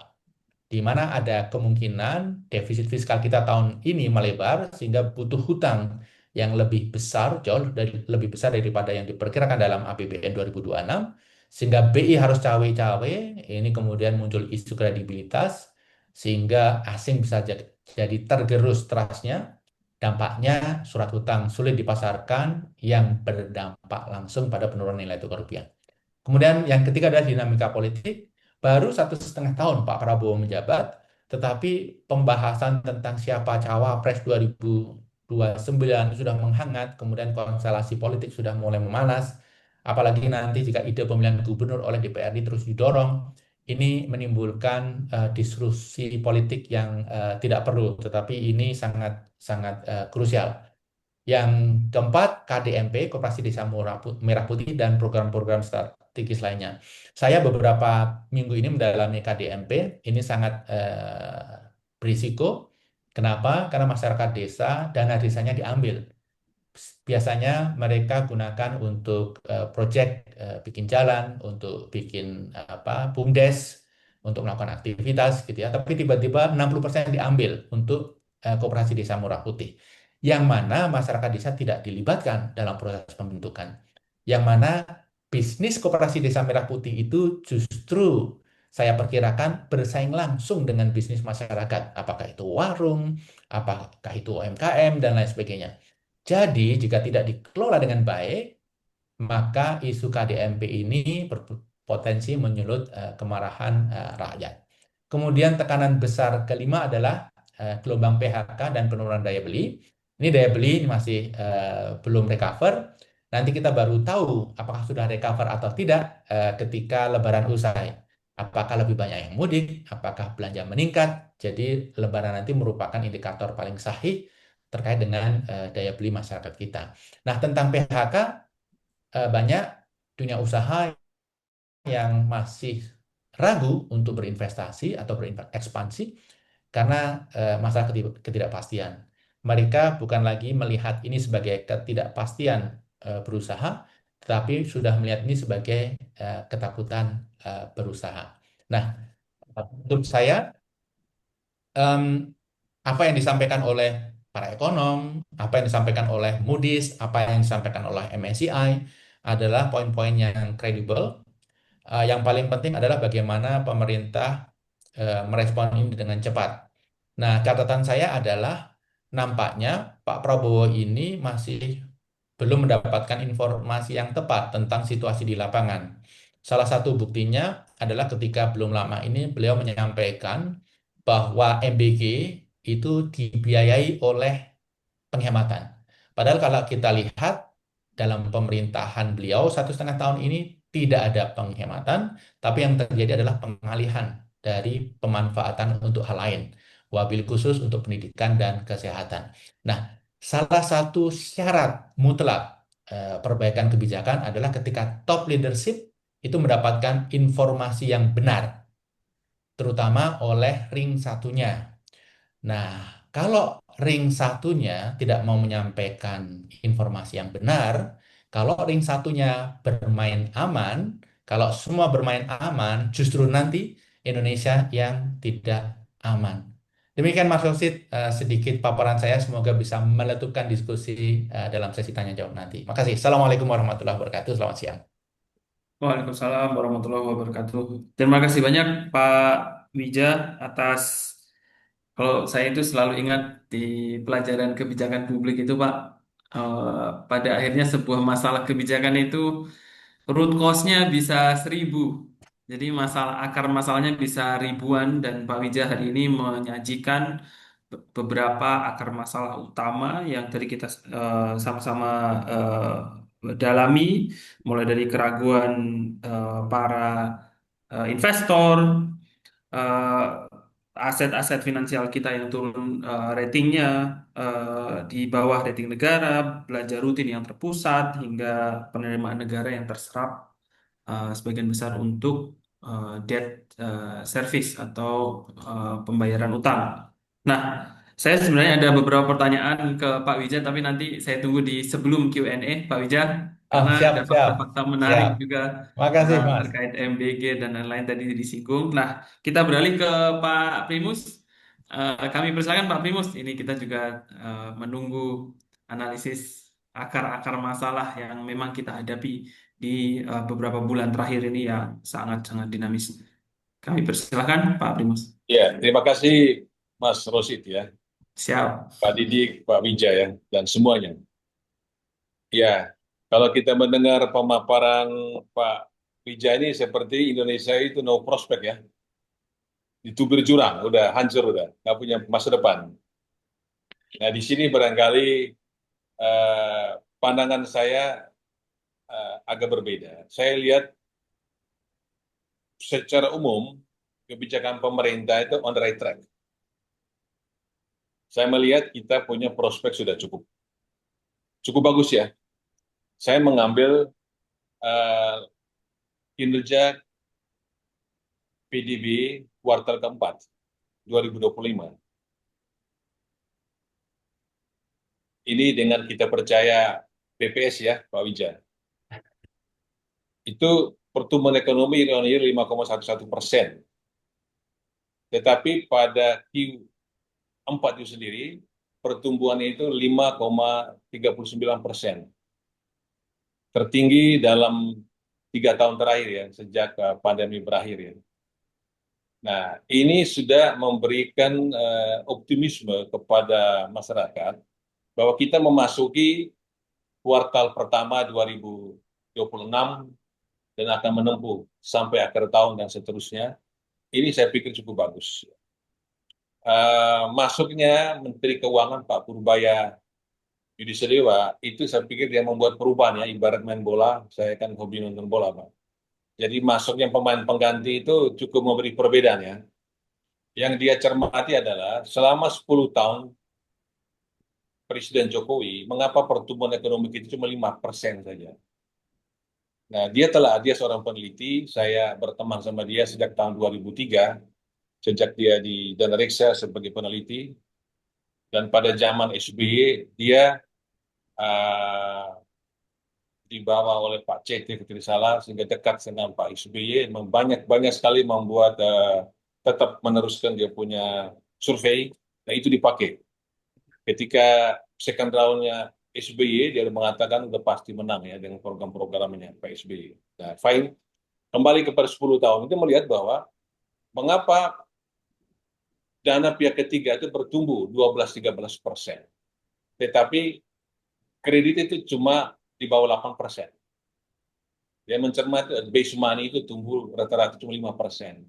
D: di mana ada kemungkinan defisit fiskal kita tahun ini melebar sehingga butuh hutang yang lebih besar, jauh lebih besar daripada yang diperkirakan dalam APBN 2026, sehingga BI harus cawe-cawe, ini kemudian muncul isu kredibilitas, sehingga asing bisa jadi tergerus trustnya, dampaknya surat hutang sulit dipasarkan yang berdampak langsung pada penurunan nilai tukar rupiah. Kemudian yang ketiga adalah dinamika politik. Baru 1,5 tahun Pak Prabowo menjabat, tetapi pembahasan tentang siapa cawapres 2029 sudah menghangat, kemudian konstelasi politik sudah mulai memanas, apalagi nanti jika ide pemilihan gubernur oleh DPRD terus didorong, ini menimbulkan disrupsi politik yang tidak perlu, tetapi ini sangat krusial. Yang keempat, KDMP, Koperasi Desa Merah Putih, dan program-program strategis lainnya. Saya beberapa minggu ini mendalami KDMP, ini sangat berisiko. Kenapa? Karena masyarakat desa, dana desanya diambil. Biasanya mereka gunakan untuk proyek bikin jalan, untuk bikin BUMDes, untuk melakukan aktivitas gitu ya. Tapi tiba-tiba 60% diambil untuk Koperasi Desa Murah Putih. Yang mana masyarakat desa tidak dilibatkan dalam proses pembentukan. Yang mana bisnis Koperasi Desa Merah Putih itu justru saya perkirakan bersaing langsung dengan bisnis masyarakat. Apakah itu warung, apakah itu UMKM, dan lain sebagainya. Jadi, jika tidak dikelola dengan baik, maka isu KDMP ini berpotensi menyulut kemarahan rakyat. Kemudian tekanan besar kelima adalah gelombang PHK dan penurunan daya beli. Ini daya beli masih belum recover. Nanti kita baru tahu apakah sudah recover atau tidak ketika Lebaran usai. Apakah lebih banyak yang mudik, apakah belanja meningkat. Jadi Lebaran nanti merupakan indikator paling sahih terkait dengan daya beli masyarakat kita. Nah, tentang PHK, banyak dunia usaha yang masih ragu untuk berinvestasi atau berekspansi karena masalah ketidakpastian. Mereka bukan lagi melihat ini sebagai ketidakpastian berusaha, tetapi sudah melihat ini sebagai ketakutan berusaha. Nah, menurut saya, apa yang disampaikan oleh para ekonom, apa yang disampaikan oleh Moody's, apa yang disampaikan oleh MSCI adalah poin-poin yang kredibel. Yang paling penting adalah bagaimana pemerintah merespon ini dengan cepat. Nah, catatan saya adalah nampaknya Pak Prabowo ini masih belum mendapatkan informasi yang tepat tentang situasi di lapangan. Salah satu buktinya adalah ketika belum lama ini beliau menyampaikan bahwa MBG itu dibiayai oleh penghematan. Padahal kalau kita lihat dalam pemerintahan beliau 1,5 tahun ini tidak ada penghematan, tapi yang terjadi adalah pengalihan dari pemanfaatan untuk hal lain, wabil khusus untuk pendidikan dan kesehatan. Nah, salah satu syarat mutlak perbaikan kebijakan adalah ketika top leadership itu mendapatkan informasi yang benar, terutama oleh ring satunya. Nah, kalau ring satunya tidak mau menyampaikan informasi yang benar, kalau ring satunya bermain aman, kalau semua bermain aman, justru nanti Indonesia yang tidak aman. Demikian Mas Rosid, sedikit paparan saya. Semoga bisa meletupkan diskusi dalam sesi tanya jawab nanti. Makasih. Assalamualaikum warahmatullahi wabarakatuh. Selamat siang.
C: Waalaikumsalam warahmatullahi wabarakatuh. Terima kasih banyak Pak Wija atas, kalau saya itu selalu ingat di pelajaran kebijakan publik itu Pak, pada akhirnya sebuah masalah kebijakan itu root cause-nya bisa 1.000. Jadi akar masalahnya bisa ribuan, dan Pak Wija hari ini menyajikan beberapa akar masalah utama yang tadi kita sama-sama dalami, mulai dari keraguan para investor, eh, aset-aset finansial kita yang turun ratingnya di bawah rating negara, belanja rutin yang terpusat, hingga penerimaan negara yang terserap sebagian besar untuk debt service atau pembayaran utang. Nah, saya sebenarnya ada beberapa pertanyaan ke Pak Wija, tapi nanti saya tunggu di sebelum Q&A, Pak Wija, karena
D: Siap,
C: ada
D: siap,
C: fakta-fakta menarik
D: siap.
C: juga
D: Makasih, Mas.
C: terkait MBG dan lain-lain tadi disinggung. Nah, kita beralih ke Pak Primus. Kami persilakan Pak Primus. Ini kita juga menunggu analisis akar-akar masalah yang memang kita hadapi di beberapa bulan terakhir ini yang sangat-sangat dinamis. Kami persilakan Pak Primus.
E: Ya, terima kasih Mas Rosid ya,
C: Siap.
E: Pak Didik, Pak Wijaya, dan semuanya. Ya, kalau kita mendengar pemaparan Pak Wijaya ini seperti Indonesia itu no prospek ya. Ditubir jurang, udah hancur, udah nggak punya masa depan. Nah, di sini barangkali pandangan saya agak berbeda. Saya lihat secara umum kebijakan pemerintah itu on the right track. Saya melihat kita punya prospek sudah cukup bagus ya. Saya mengambil kinerja PDB kuartal keempat 2025. Ini dengan kita percaya BPS ya, Pak Wija. Itu pertumbuhan ekonomi year on year 5,11%. Tetapi pada Q4 itu sendiri, pertumbuhannya itu 5,39%. Tertinggi dalam 3 tahun terakhir ya, sejak pandemi berakhir ya. Nah, ini sudah memberikan optimisme kepada masyarakat bahwa kita memasuki kuartal pertama 2026 dan akan menempuh sampai akhir tahun dan seterusnya. Ini saya pikir cukup bagus. Masuknya Menteri Keuangan Pak Purbaya Yudisedewa, itu saya pikir dia membuat perubahan ya, ibarat main bola, saya kan hobi nonton bola Pak. Jadi masuknya pemain pengganti itu cukup memberi perbedaan ya. Yang dia cermati adalah selama 10 tahun Presiden Jokowi, mengapa pertumbuhan ekonomi kita cuma 5% saja. Nah, dia seorang peneliti, saya berteman sama dia sejak tahun 2003, sejak dia di Danariksa sebagai peneliti, dan pada zaman SBY, dia dibawa oleh Pak CT kalau tidak salah, sehingga dekat dengan Pak SBY, banyak sekali membuat tetap meneruskan dia punya survei, nah itu dipakai. Ketika second round-nya SBY, dia mengatakan udah pasti menang ya dengan program-programnya Pak SBY. Nah, fine. Kembali kepada 10 tahun, itu melihat bahwa mengapa dana pihak ketiga itu bertumbuh 12-13%. Tetapi kredit itu cuma di bawah 8%. Dia mencermati base money itu tumbuh rata-rata cuma 5%.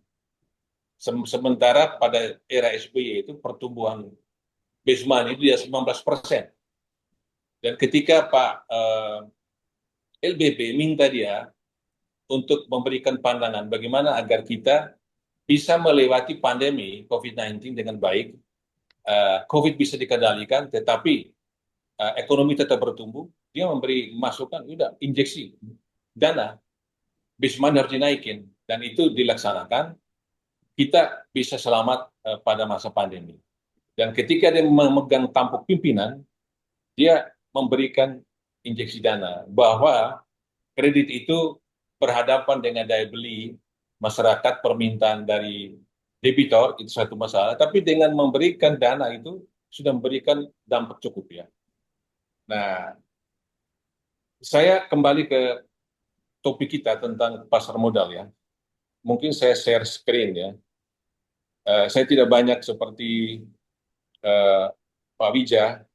E: Sementara pada era SBY itu pertumbuhan base money itu ya 19%. Dan ketika Pak LBP minta dia untuk memberikan pandangan bagaimana agar kita bisa melewati pandemi COVID-19 dengan baik, COVID bisa dikendalikan, tetapi ekonomi tetap bertumbuh, dia memberi masukan, udah injeksi dana, base money harus dinaikin, dan itu dilaksanakan, kita bisa selamat pada masa pandemi. Dan ketika dia memegang tampuk pimpinan, dia memberikan injeksi dana, bahwa kredit itu berhadapan dengan daya beli masyarakat, permintaan dari debitor, itu satu masalah, tapi dengan memberikan dana itu sudah memberikan dampak cukup ya. Nah, saya kembali ke topik kita tentang pasar modal ya. Mungkin saya share screen ya. Saya tidak banyak seperti Pak Wija.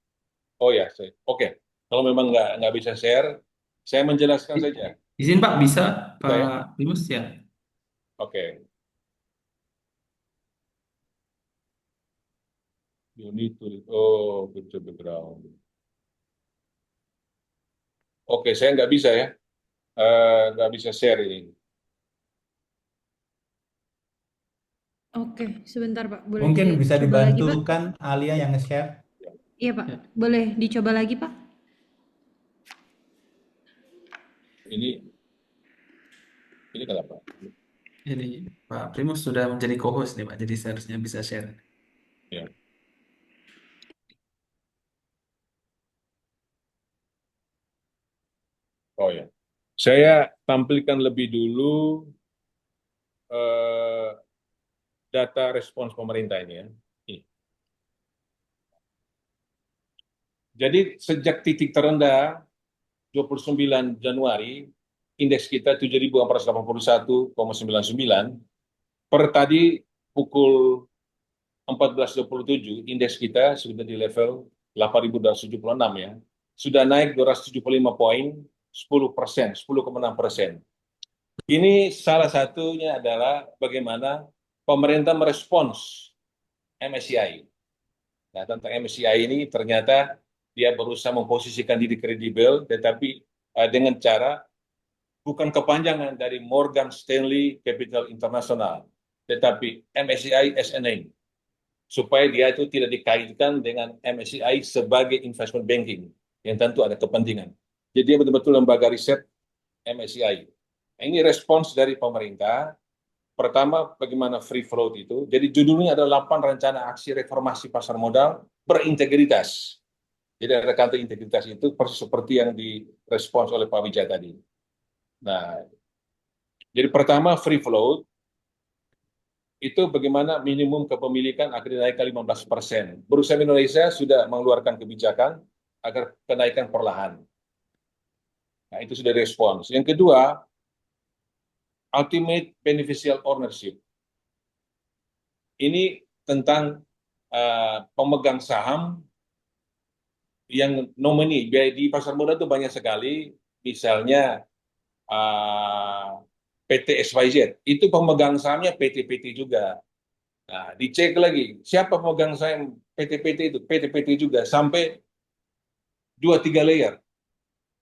E: Oh ya, oke. Kalau memang nggak bisa share, saya menjelaskan saja.
C: Izin Pak, bisa
E: Saya?
C: Pak Primus ya?
E: Oke. You need to, oh, betul background. Oke, saya nggak bisa ya. Nggak bisa share ini.
B: Oke, sebentar Pak. Boleh
D: Mungkin bisa
B: dicoba lagi Pak?
D: dibantu kan Alia yang nge-share.
B: Iya Pak. Boleh dicoba lagi Pak?
E: Ini kenapa?
C: Jadi Pak Primus sudah menjadi co-host nih Pak, jadi seharusnya bisa share.
E: Ya. Oh ya. Saya tampilkan lebih dulu data respons pemerintah ini ya. Ini. Jadi sejak titik terendah 29 Januari, indeks kita 7.481,99. Per tadi pukul 14.27, indeks kita sudah di level 8.276 ya. Sudah naik 275 poin, 10%, 10,6%. Ini salah satunya adalah bagaimana pemerintah merespons MSCI. Nah, tentang MSCI ini ternyata dia berusaha memposisikan diri kredibel, tetapi dengan cara bukan kepanjangan dari Morgan Stanley Capital International, tetapi MSCI as a name, supaya dia itu tidak dikaitkan dengan MSCI sebagai investment banking, yang tentu ada kepentingan. Jadi dia betul-betul lembaga riset MSCI. Nah, ini respons dari pemerintah. Pertama, bagaimana free float itu. Jadi judulnya adalah 8 rencana aksi reformasi pasar modal berintegritas. Jadi ada kata integritas itu persis seperti yang direspons oleh Pak Wijaya tadi. Nah, jadi pertama free float itu bagaimana minimum kepemilikan akan dinaikkan 15%. Bursa Indonesia sudah mengeluarkan kebijakan agar kenaikan perlahan. Nah, itu sudah respons. Yang kedua, ultimate beneficial ownership. Ini tentang pemegang saham yang nomini. Di pasar modal itu banyak sekali, misalnya PT XYZ, itu pemegang sahamnya PT-PT juga. Nah, dicek lagi, siapa pemegang saham PT-PT itu? PT-PT juga, sampai 2-3 layer.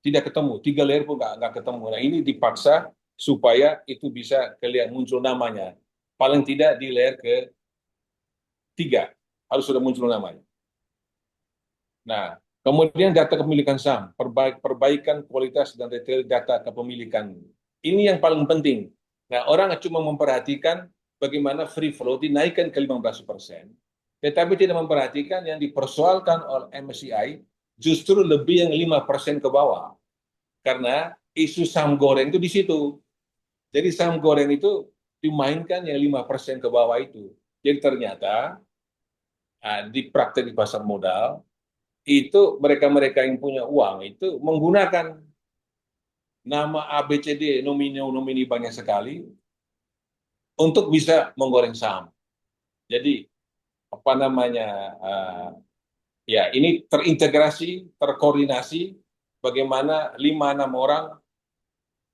E: Tidak ketemu, 3 layer pun nggak ketemu. Nah, ini dipaksa supaya itu bisa kelihatan muncul namanya. Paling tidak di layer ke-3 harus sudah muncul namanya. Nah, kemudian data kepemilikan saham, perbaikan kualitas dan detail data kepemilikan. Ini yang paling penting. Nah, orang cuma memperhatikan bagaimana free float dinaikkan ke 15%, tetapi tidak memperhatikan yang dipersoalkan oleh MSCI justru lebih yang 5% ke bawah. Karena isu saham goreng itu di situ. Jadi saham goreng itu dimainkan yang 5% ke bawah itu. Jadi ternyata di praktek di pasar modal, itu mereka-mereka yang punya uang itu menggunakan nama ABCD, nomini banyak sekali, untuk bisa menggoreng saham. Jadi, apa namanya, ya ini terintegrasi, terkoordinasi, bagaimana 5-6 orang,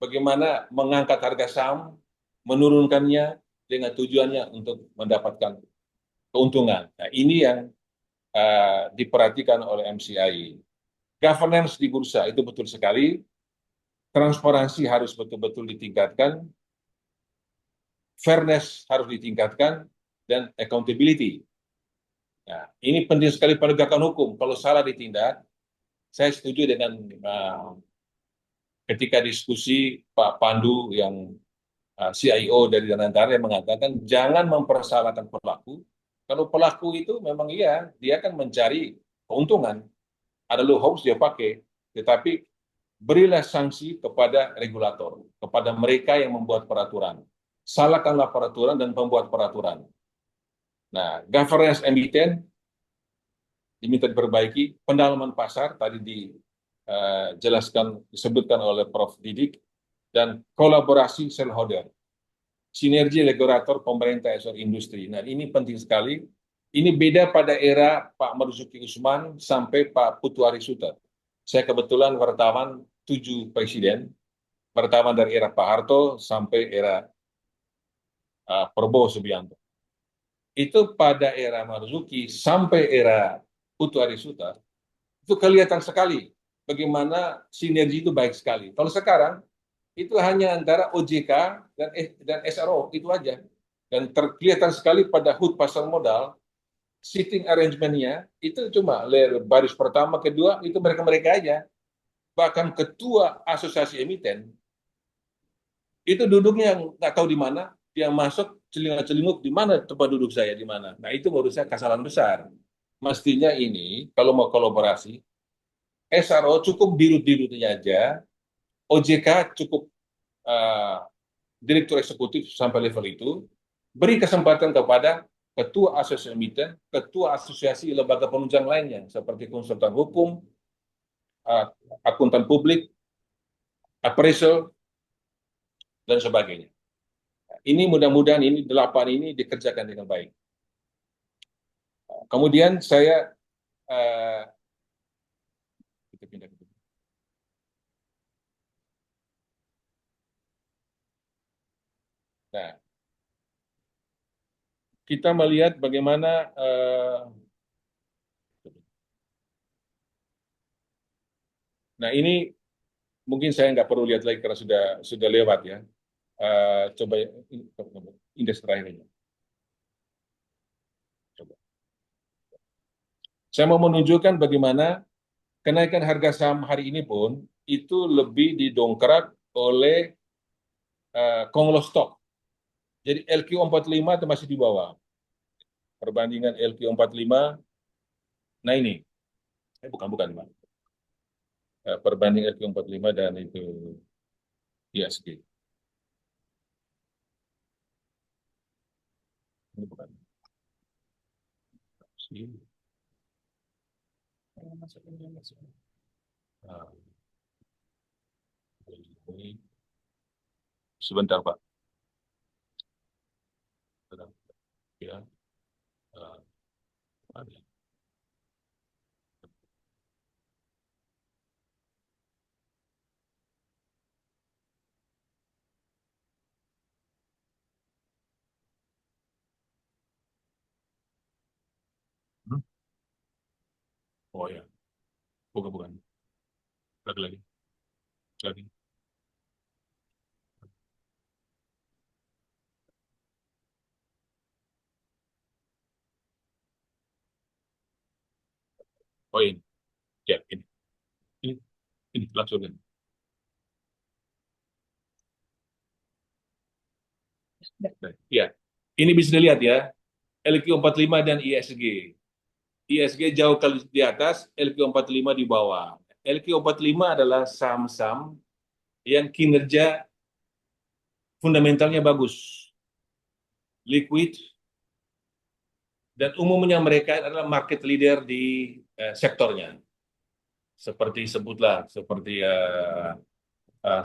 E: bagaimana mengangkat harga saham, menurunkannya dengan tujuannya untuk mendapatkan keuntungan. Nah, ini yang diperhatikan oleh MCI. Governance di bursa itu betul sekali, transparansi harus betul-betul ditingkatkan, fairness harus ditingkatkan, dan accountability. Nah, ini penting sekali penegakan hukum. Kalau salah ditindak, saya setuju dengan ketika diskusi Pak Pandu yang CIO dari Danantara yang mengatakan jangan mempersalahkan pelaku. Kalau pelaku itu memang iya, dia akan mencari keuntungan. Ada loopholes dia pakai, tetapi berilah sanksi kepada regulator, kepada mereka yang membuat peraturan. Salahkanlah peraturan dan pembuat peraturan. Nah, governance emiten diminta diperbaiki, pendalaman pasar tadi dijelaskan, disebutkan oleh Prof. Didik, dan kolaborasi shareholder, sinergi regulator pemerintah sektor industri. Nah, ini penting sekali. Ini beda pada era Pak Marzuki Usman sampai Pak Putu Arisutad. Saya kebetulan wartawan 7 presiden, wartawan dari era Pak Harto sampai era Prabowo Subianto. Itu pada era Marzuki sampai era Putu Arisutad, itu kelihatan sekali bagaimana sinergi itu baik sekali. Kalau sekarang, itu hanya antara OJK dan SRO, itu aja. Dan terkelihatan sekali pada HUT pasar modal, sitting arrangement-nya itu cuma baris pertama, kedua, itu mereka-mereka aja. Bahkan ketua asosiasi emiten, itu duduknya yang nggak tahu di mana, dia masuk celingak-celinguk, di mana tempat duduk saya, di mana. Nah, itu menurut saya kesalahan besar. Mestinya ini, kalau mau kolaborasi, SRO cukup dirut-dirutnya aja, OJK cukup direktur eksekutif sampai level itu, beri kesempatan kepada ketua asosiasi emiten, ketua asosiasi lembaga penunjang lainnya, seperti konsultan hukum, akuntan publik, appraisal, dan sebagainya. Ini mudah-mudahan ini 8 ini dikerjakan dengan baik. Kemudian saya kita pindah ke Nah, kita melihat bagaimana nah ini mungkin saya nggak perlu lihat lagi karena sudah lewat ya. Coba indeks terakhirnya. Coba. Saya mau menunjukkan bagaimana kenaikan harga saham hari ini pun itu lebih didongkrak oleh Konglo Stock. Jadi LQ45 itu masih di bawah. Perbandingan LQ45, nah ini, bukan, Pak. Perbandingan LQ45 dan itu ISG. Ini bukan. Nah, ini. Sebentar, Pak. Ya, ada. Hmm? Oh ya, bukan. Lagi. Oh ini, ya ini, ini langsung ini. Ya, ini bisa dilihat ya, LQ45 dan ISG. ISG jauh kali di atas, LQ45 di bawah. LQ45 adalah saham-saham yang kinerja fundamentalnya bagus, liquid, dan umumnya mereka adalah market leader di sektornya. Seperti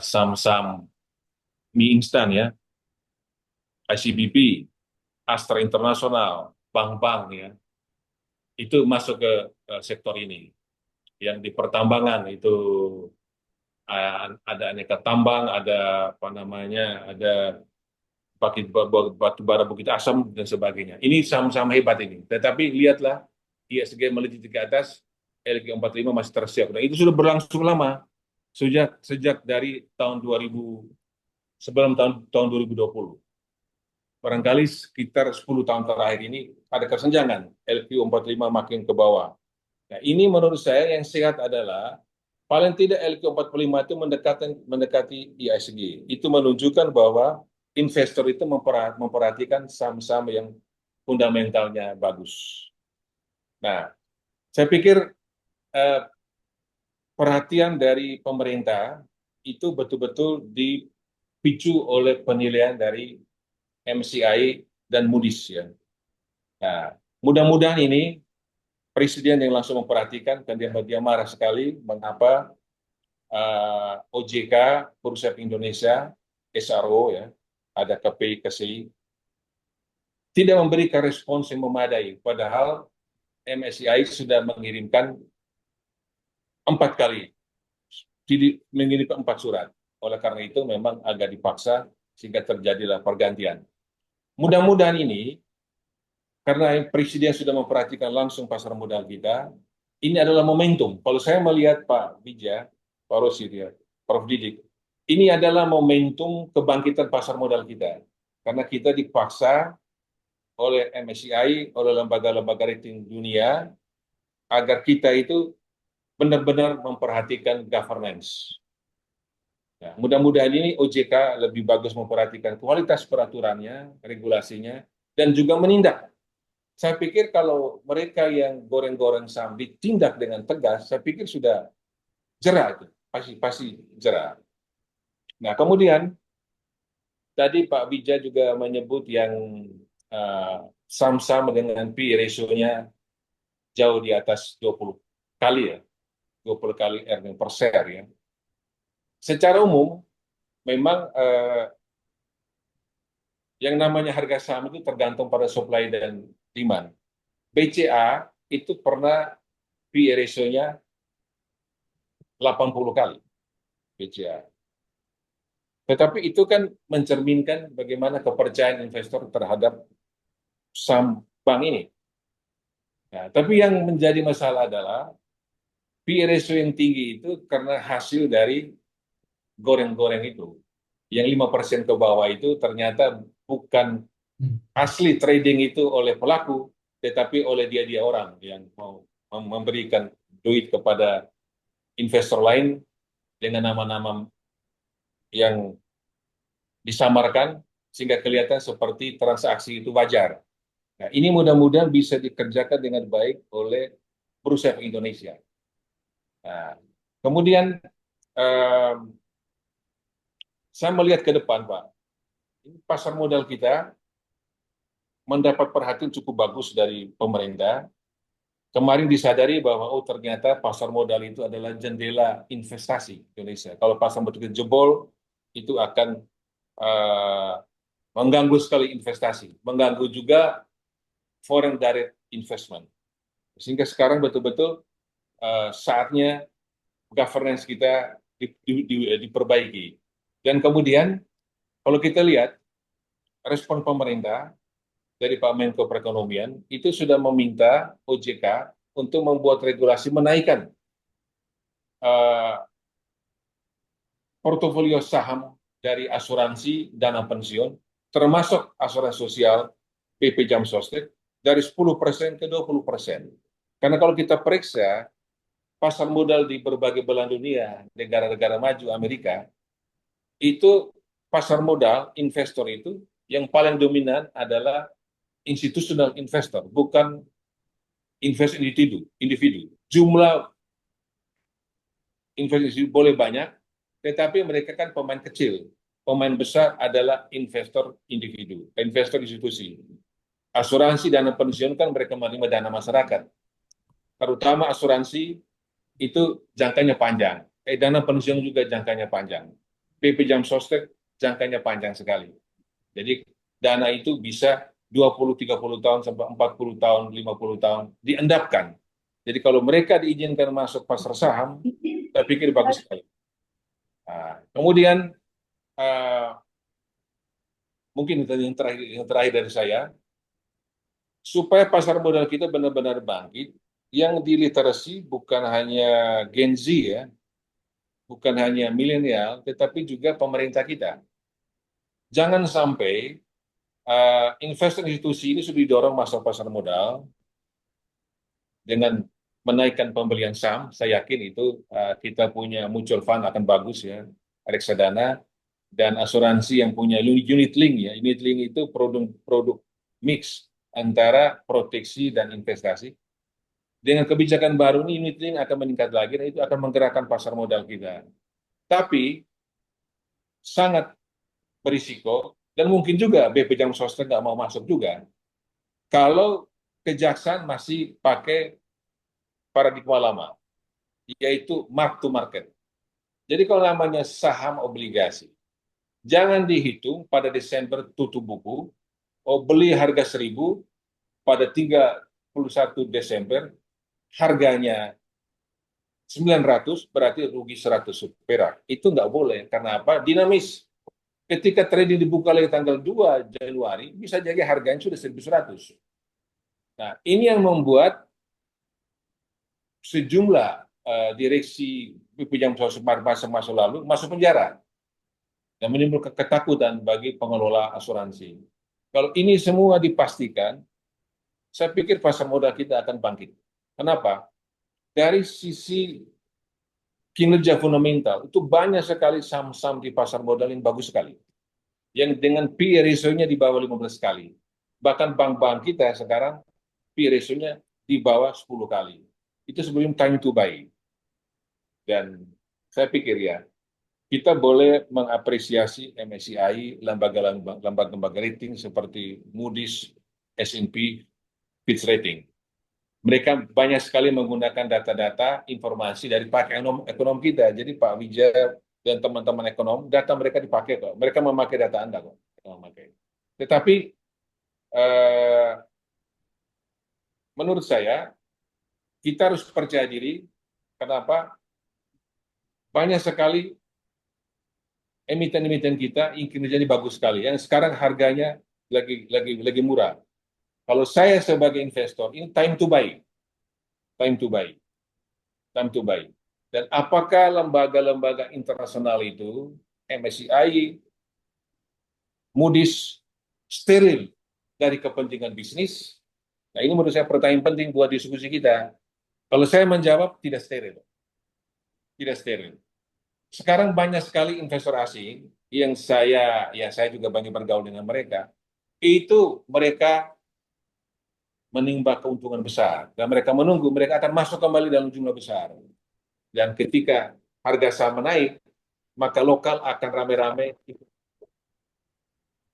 E: saham-saham mie instan ya, ICBP, Astra International, bank-bank ya, itu masuk ke sektor ini. Yang di pertambangan itu ada aneka tambang, ada apa namanya, ada batu bara Bukit Asam dan sebagainya. Ini saham-saham hebat ini. Tetapi lihatlah ISG melejit ke atas, LQ45 masih tersiap. Nah, itu sudah berlangsung lama. Sejak dari tahun 2000, sebelum tahun 2020. Barangkali sekitar 10 tahun terakhir ini ada kesenjangan LQ45 makin ke bawah. Nah, ini menurut saya yang sehat adalah paling tidak LQ45 itu mendekati ISG. Itu menunjukkan bahwa investor itu memperhatikan saham-saham yang fundamentalnya bagus. Nah, saya pikir perhatian dari pemerintah itu betul-betul dipicu oleh penilaian dari MSCI dan Moody's ya. Nah, mudah-mudahan ini presiden yang langsung memperhatikan dan dia marah sekali mengapa OJK, Bursa Efek Indonesia, SRO ya, ada KPI, KSI, tidak memberikan respons yang memadai. Padahal MSCI sudah mengirimkan 4 kali, mengirimkan 4 surat. Oleh karena itu memang agak dipaksa sehingga terjadilah pergantian. Mudah-mudahan ini, karena Presiden sudah memperhatikan langsung pasar modal kita, ini adalah momentum. Kalau saya melihat Pak Bija, Pak Rosid ya, Prof. Didik, ini adalah momentum kebangkitan pasar modal kita. Karena kita dipaksa oleh MSCI, oleh lembaga-lembaga rating dunia, agar kita itu benar-benar memperhatikan governance. Nah, mudah-mudahan ini OJK lebih bagus memperhatikan kualitas peraturannya, regulasinya, dan juga menindak. Saya pikir kalau mereka yang goreng-goreng saham ditindak dengan tegas, saya pikir sudah jera itu, pasti jera. Nah, kemudian tadi Pak Bija juga menyebut yang saham-saham dengan P ratio-nya jauh di atas 20 kali ya, 20 kali earning per share ya. Secara umum, memang yang namanya harga saham itu tergantung pada supply dan demand. BCA itu pernah P/E ratio-nya 80 kali BCA. Tetapi itu kan mencerminkan bagaimana kepercayaan investor terhadap saham bank ini. Nah, tapi yang menjadi masalah adalah P/E ratio yang tinggi itu karena hasil dari goreng-goreng itu. Yang 5% ke bawah itu ternyata bukan asli trading itu oleh pelaku, tetapi oleh dia orang yang mau memberikan duit kepada investor lain dengan nama-nama yang disamarkan sehingga kelihatan seperti transaksi itu wajar. Nah, ini mudah-mudahan bisa dikerjakan dengan baik oleh perusahaan Indonesia. Nah, kemudian eh, saya melihat ke depan, Pak. Ini pasar modal kita mendapat perhatian cukup bagus dari pemerintah. Kemarin disadari bahwa ternyata pasar modal itu adalah jendela investasi Indonesia. Kalau pasar modal itu jebol, itu akan eh, mengganggu sekali investasi, mengganggu juga foreign direct investment. Sehingga sekarang betul-betul saatnya governance kita diperbaiki. Dan kemudian kalau kita lihat respon pemerintah dari Pak Menko Perekonomian itu sudah meminta OJK untuk membuat regulasi menaikkan portofolio saham dari asuransi dana pensiun, termasuk asuransi sosial PP Jam Sostek, dari 10% ke 20%. Karena kalau kita periksa pasar modal di berbagai belahan dunia, negara-negara maju Amerika, itu pasar modal investor itu yang paling dominan adalah institutional investor, bukan investor individu. Jumlah investasi boleh banyak, tetapi mereka kan pemain kecil. Pemain besar adalah investor individu, investor institusi. Asuransi dana pensiun kan mereka menerima dana masyarakat. Terutama asuransi itu jangkanya panjang. Dana pensiun juga jangkanya panjang. PP Jam Sostek jangkanya panjang sekali. Jadi dana itu bisa 20-30 tahun sampai 40 tahun, 50 tahun diendapkan. Jadi kalau mereka diizinkan masuk pasar saham, saya pikir bagus sekali. Nah, kemudian mungkin yang terakhir dari saya, supaya pasar modal kita benar-benar bangkit, yang diliterasi bukan hanya Gen Z ya, bukan hanya milenial, tetapi juga pemerintah kita. Jangan sampai investor institusi ini sudah didorong masuk pasar modal dengan menaikkan pembelian saham. Saya yakin itu kita punya mutual fund akan bagus ya, reksadana, dan asuransi yang punya unit link ya. Unit link itu produk mix antara proteksi dan investasi. Dengan kebijakan baru ini unit link akan meningkat lagi dan itu akan menggerakkan pasar modal kita. Tapi sangat berisiko dan mungkin juga BP Jam Sostek nggak mau masuk juga kalau kejaksaan masih pakai paradigma lama, yaitu mark to market. Jadi kalau namanya saham obligasi, jangan dihitung pada Desember tutup buku, beli harga 1.000, pada 31 Desember harganya 900, berarti rugi 100 perak. Itu nggak boleh, karena apa? Dinamis. Ketika trading dibuka lagi tanggal 2 Januari, bisa jadi harganya sudah 1.100. Nah, ini yang membuat sejumlah direksi BP Jam Sostek masa lalu masuk penjara dan menimbulkan ketakutan bagi pengelola asuransi. Kalau ini semua dipastikan, saya pikir pasar modal kita akan bangkit. Kenapa? Dari sisi kinerja fundamental, itu banyak sekali saham-saham di pasar modal yang bagus sekali. Yang dengan P/E ratio-nya di bawah 15 kali. Bahkan bank-bank kita sekarang P/E ratio-nya di bawah 10 kali. Itu sebelum time to buy. Dan saya pikir ya, kita boleh mengapresiasi MSCI, lembaga-lembaga rating seperti Moody's, S&P, Fitch Rating. Mereka banyak sekali menggunakan data-data informasi dari pakar ekonom kita. Jadi Pak Wijaya dan teman-teman ekonom, data mereka dipakai kok. Mereka memakai data Anda kok. Tetapi menurut saya, kita harus percaya diri. Kenapa? Banyak sekali emiten-emiten kita yang kinerjanya bagus sekali. Yang sekarang harganya lagi murah. Kalau saya sebagai investor, ini time to buy. Time to buy. Time to buy. Dan apakah lembaga-lembaga internasional itu, MSCI, Moody's, steril dari kepentingan bisnis? Nah, ini menurut saya pertanyaan penting buat diskusi kita. Kalau saya menjawab, tidak steril. Tidak steril. Sekarang banyak sekali investor asing yang saya juga banyak bergaul dengan mereka, itu mereka menimba keuntungan besar dan mereka menunggu mereka akan masuk kembali dalam jumlah besar. Dan ketika harga saham menaik, maka lokal akan rame-rame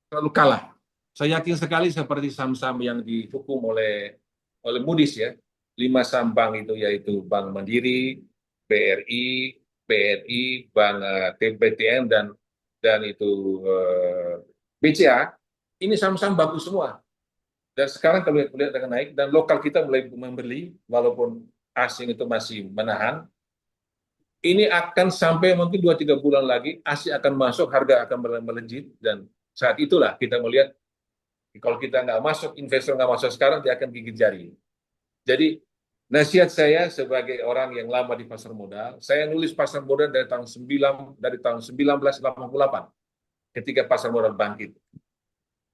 E: selalu kalah. Saya yakin sekali seperti saham-saham yang dihukum oleh Moody's ya, 5 saham bank itu yaitu Bank Mandiri, BRI, BNI, Bank TBTN dan itu BCA. Ini saham-saham bagus semua. Dan sekarang kalau lihat dengan naik dan lokal kita mulai membeli walaupun asing itu masih menahan, ini akan sampai mungkin 2-3 bulan lagi asing akan masuk, harga akan melejit dan saat itulah kita melihat kalau kita nggak masuk, investor nggak masuk sekarang, dia akan gigit jari. Jadi nasihat saya sebagai orang yang lama di pasar modal, saya nulis pasar modal dari tahun 1988 ketika pasar modal bangkit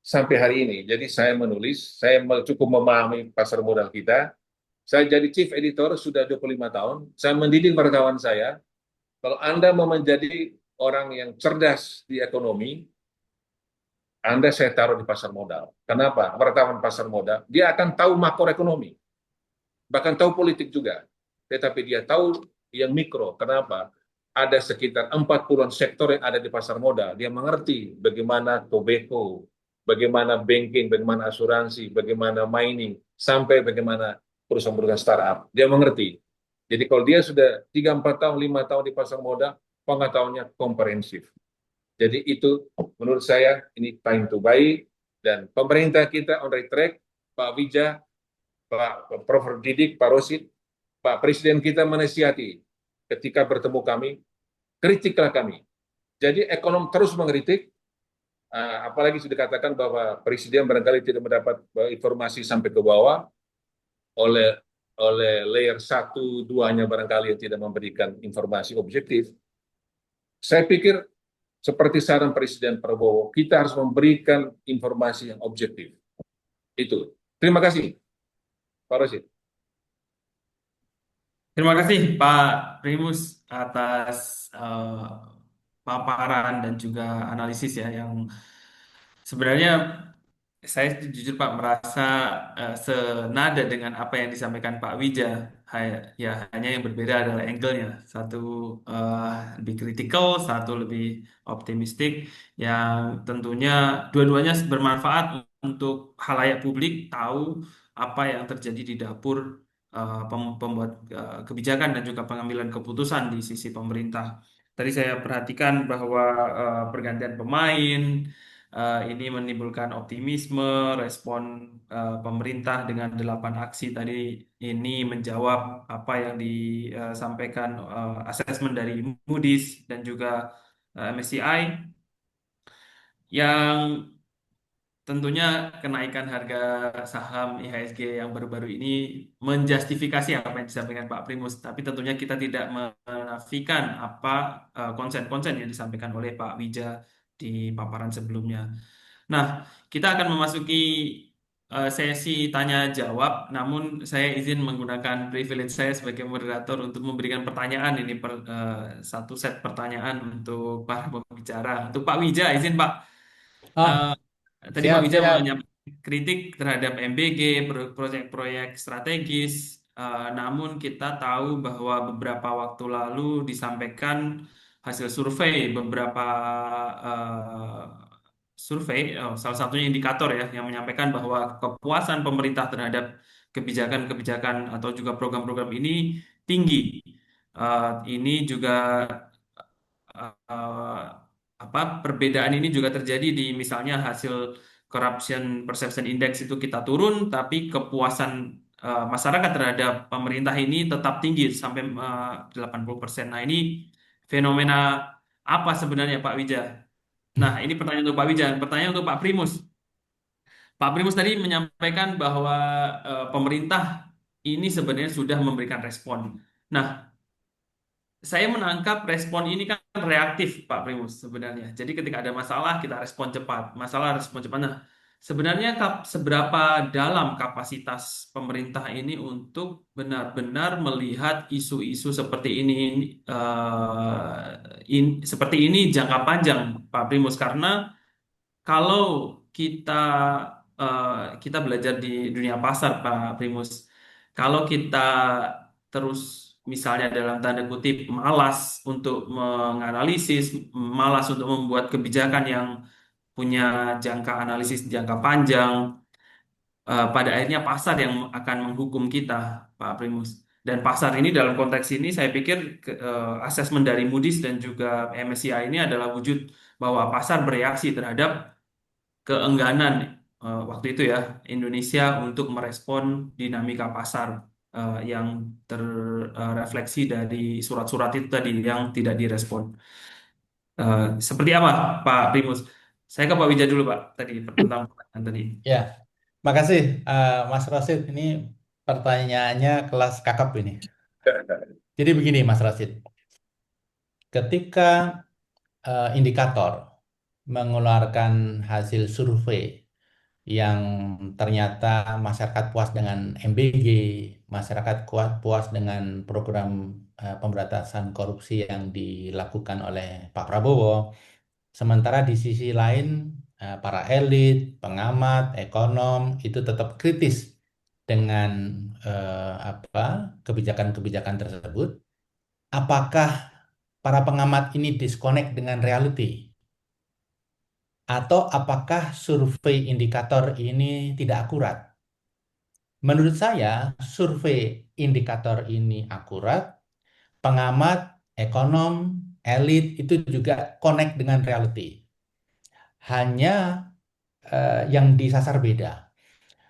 E: sampai hari ini. Jadi saya menulis, saya cukup memahami pasar modal kita. Saya jadi chief editor sudah 25 tahun. Saya mendidik wartawan saya, kalau Anda mau menjadi orang yang cerdas di ekonomi, Anda saya taruh di pasar modal. Kenapa? Wartawan pasar modal, dia akan tahu makroekonomi, bahkan tahu politik juga. Tetapi dia tahu yang mikro. Kenapa? Ada sekitar 40-an sektor yang ada di pasar modal. Dia mengerti bagaimana tobacco, bagaimana banking, bagaimana asuransi, bagaimana mining, sampai bagaimana perusahaan-perusahaan startup. Dia mengerti. Jadi kalau dia sudah 3-4 tahun, 5 tahun di pasar modal, pengetahuannya komprehensif. Jadi itu menurut saya ini time to buy dan pemerintah kita on right track, Pak Wija, Pak Prof. Didik, Pak Rosid, Pak Presiden kita menasihati ketika bertemu kami, kritiklah kami. Jadi ekonom terus mengkritik, apalagi sudah dikatakan bahwa Presiden barangkali tidak mendapat informasi sampai ke bawah oleh layer 1-2-nya barangkali yang tidak memberikan informasi objektif. Saya pikir seperti saran Presiden Prabowo, kita harus memberikan informasi yang objektif. Itu. Terima kasih, Pak Rosid.
C: Terima kasih Pak Primus atas paparan dan juga analisis ya yang sebenarnya saya jujur Pak merasa senada dengan apa yang disampaikan Pak Wija. Ya hanya yang berbeda adalah angle-nya. Satu lebih kritikal, satu lebih optimistik. Yang tentunya dua-duanya bermanfaat untuk khalayak publik tahu apa yang terjadi di dapur pembuat kebijakan dan juga pengambilan keputusan di sisi pemerintah. Tadi saya perhatikan bahwa pergantian pemain ini menimbulkan optimisme, respon pemerintah dengan 8 aksi tadi ini menjawab apa yang disampaikan asesmen dari Moody's dan juga MSCI yang tentunya kenaikan harga saham IHSG yang baru-baru ini menjustifikasi apa yang disampaikan Pak Primus, tapi tentunya kita tidak menafikan apa konsen-konsen yang disampaikan oleh Pak Wija di paparan sebelumnya. Nah, kita akan memasuki sesi tanya jawab, namun saya izin menggunakan privilege saya sebagai moderator untuk memberikan pertanyaan ini satu set pertanyaan untuk para pembicara. Untuk Pak Wija, izin Pak.
D: Ah,
C: Tadi Pak
D: siap,
C: Wija
D: siap.
C: menyampaikan kritik terhadap MBG, proyek-proyek strategis, namun kita tahu bahwa beberapa waktu lalu disampaikan hasil survei, beberapa eh, survei, salah satunya indikator ya, yang menyampaikan bahwa kepuasan pemerintah terhadap kebijakan-kebijakan atau juga program-program ini tinggi. Ini juga eh, apa perbedaan ini juga terjadi di misalnya hasil corruption perception index itu kita turun, tapi kepuasan masyarakat terhadap pemerintah ini tetap tinggi sampai 80%. Nah, ini fenomena apa sebenarnya Pak Wija? Nah, ini pertanyaan untuk Pak Wija. Pertanyaan untuk Pak Primus. Pak Primus tadi menyampaikan bahwa pemerintah ini sebenarnya sudah memberikan respon. Nah, saya menangkap respon ini kan reaktif, Pak Primus sebenarnya. Jadi ketika ada masalah kita respon cepat, masalah respon cepat. Nah, sebenarnya seberapa dalam kapasitas pemerintah ini untuk benar-benar melihat isu-isu seperti ini, seperti ini jangka panjang, Pak Primus? Karena kalau kita kita belajar di dunia pasar, Pak Primus, kalau kita terus misalnya dalam tanda kutip malas untuk menganalisis, malas untuk membuat kebijakan yang punya jangka analisis jangka panjang, pada akhirnya pasar yang akan menghukum kita, Pak Primus. Dan pasar ini dalam konteks ini saya pikir asesmen dari Moody's dan juga MSCI ini adalah wujud bahwa pasar bereaksi terhadap keengganan waktu itu ya Indonesia untuk merespon dinamika pasar yang terrefleksi dari surat-surat itu tadi yang tidak direspon. Seperti apa, Pak Primus? Saya ke Pak Wija dulu, Pak, tadi tentang pertanyaan tadi.
D: Ya, makasih Mas Rosid. Ini pertanyaannya kelas kakap ini. Jadi begini Mas Rosid, ketika indikator mengeluarkan hasil survei yang ternyata masyarakat puas dengan MBG, masyarakat puas dengan program pemberantasan korupsi yang dilakukan oleh Pak Prabowo. Sementara di sisi lain, para elit, pengamat, ekonom itu tetap kritis dengan kebijakan-kebijakan tersebut. Apakah para pengamat ini disconnect dengan reality? Atau apakah survei indikator ini tidak akurat? Menurut saya, survei indikator ini akurat. Pengamat, ekonom, elit itu juga connect dengan reality. Hanya yang disasar beda.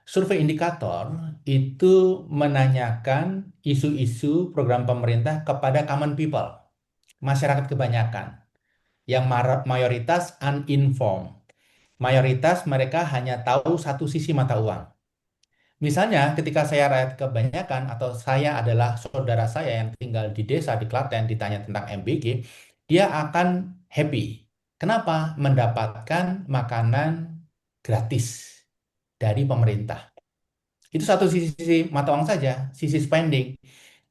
D: Survei indikator itu menanyakan isu-isu program pemerintah kepada common people, masyarakat kebanyakan, yang mayoritas uninformed. Mayoritas mereka hanya tahu satu sisi mata uang. Misalnya ketika saya rakyat kebanyakan atau saya adalah saudara saya yang tinggal di desa di Klaten ditanya tentang MBG, dia akan happy. Kenapa? Mendapatkan makanan gratis dari pemerintah. Itu satu sisi mata uang saja, sisi spending.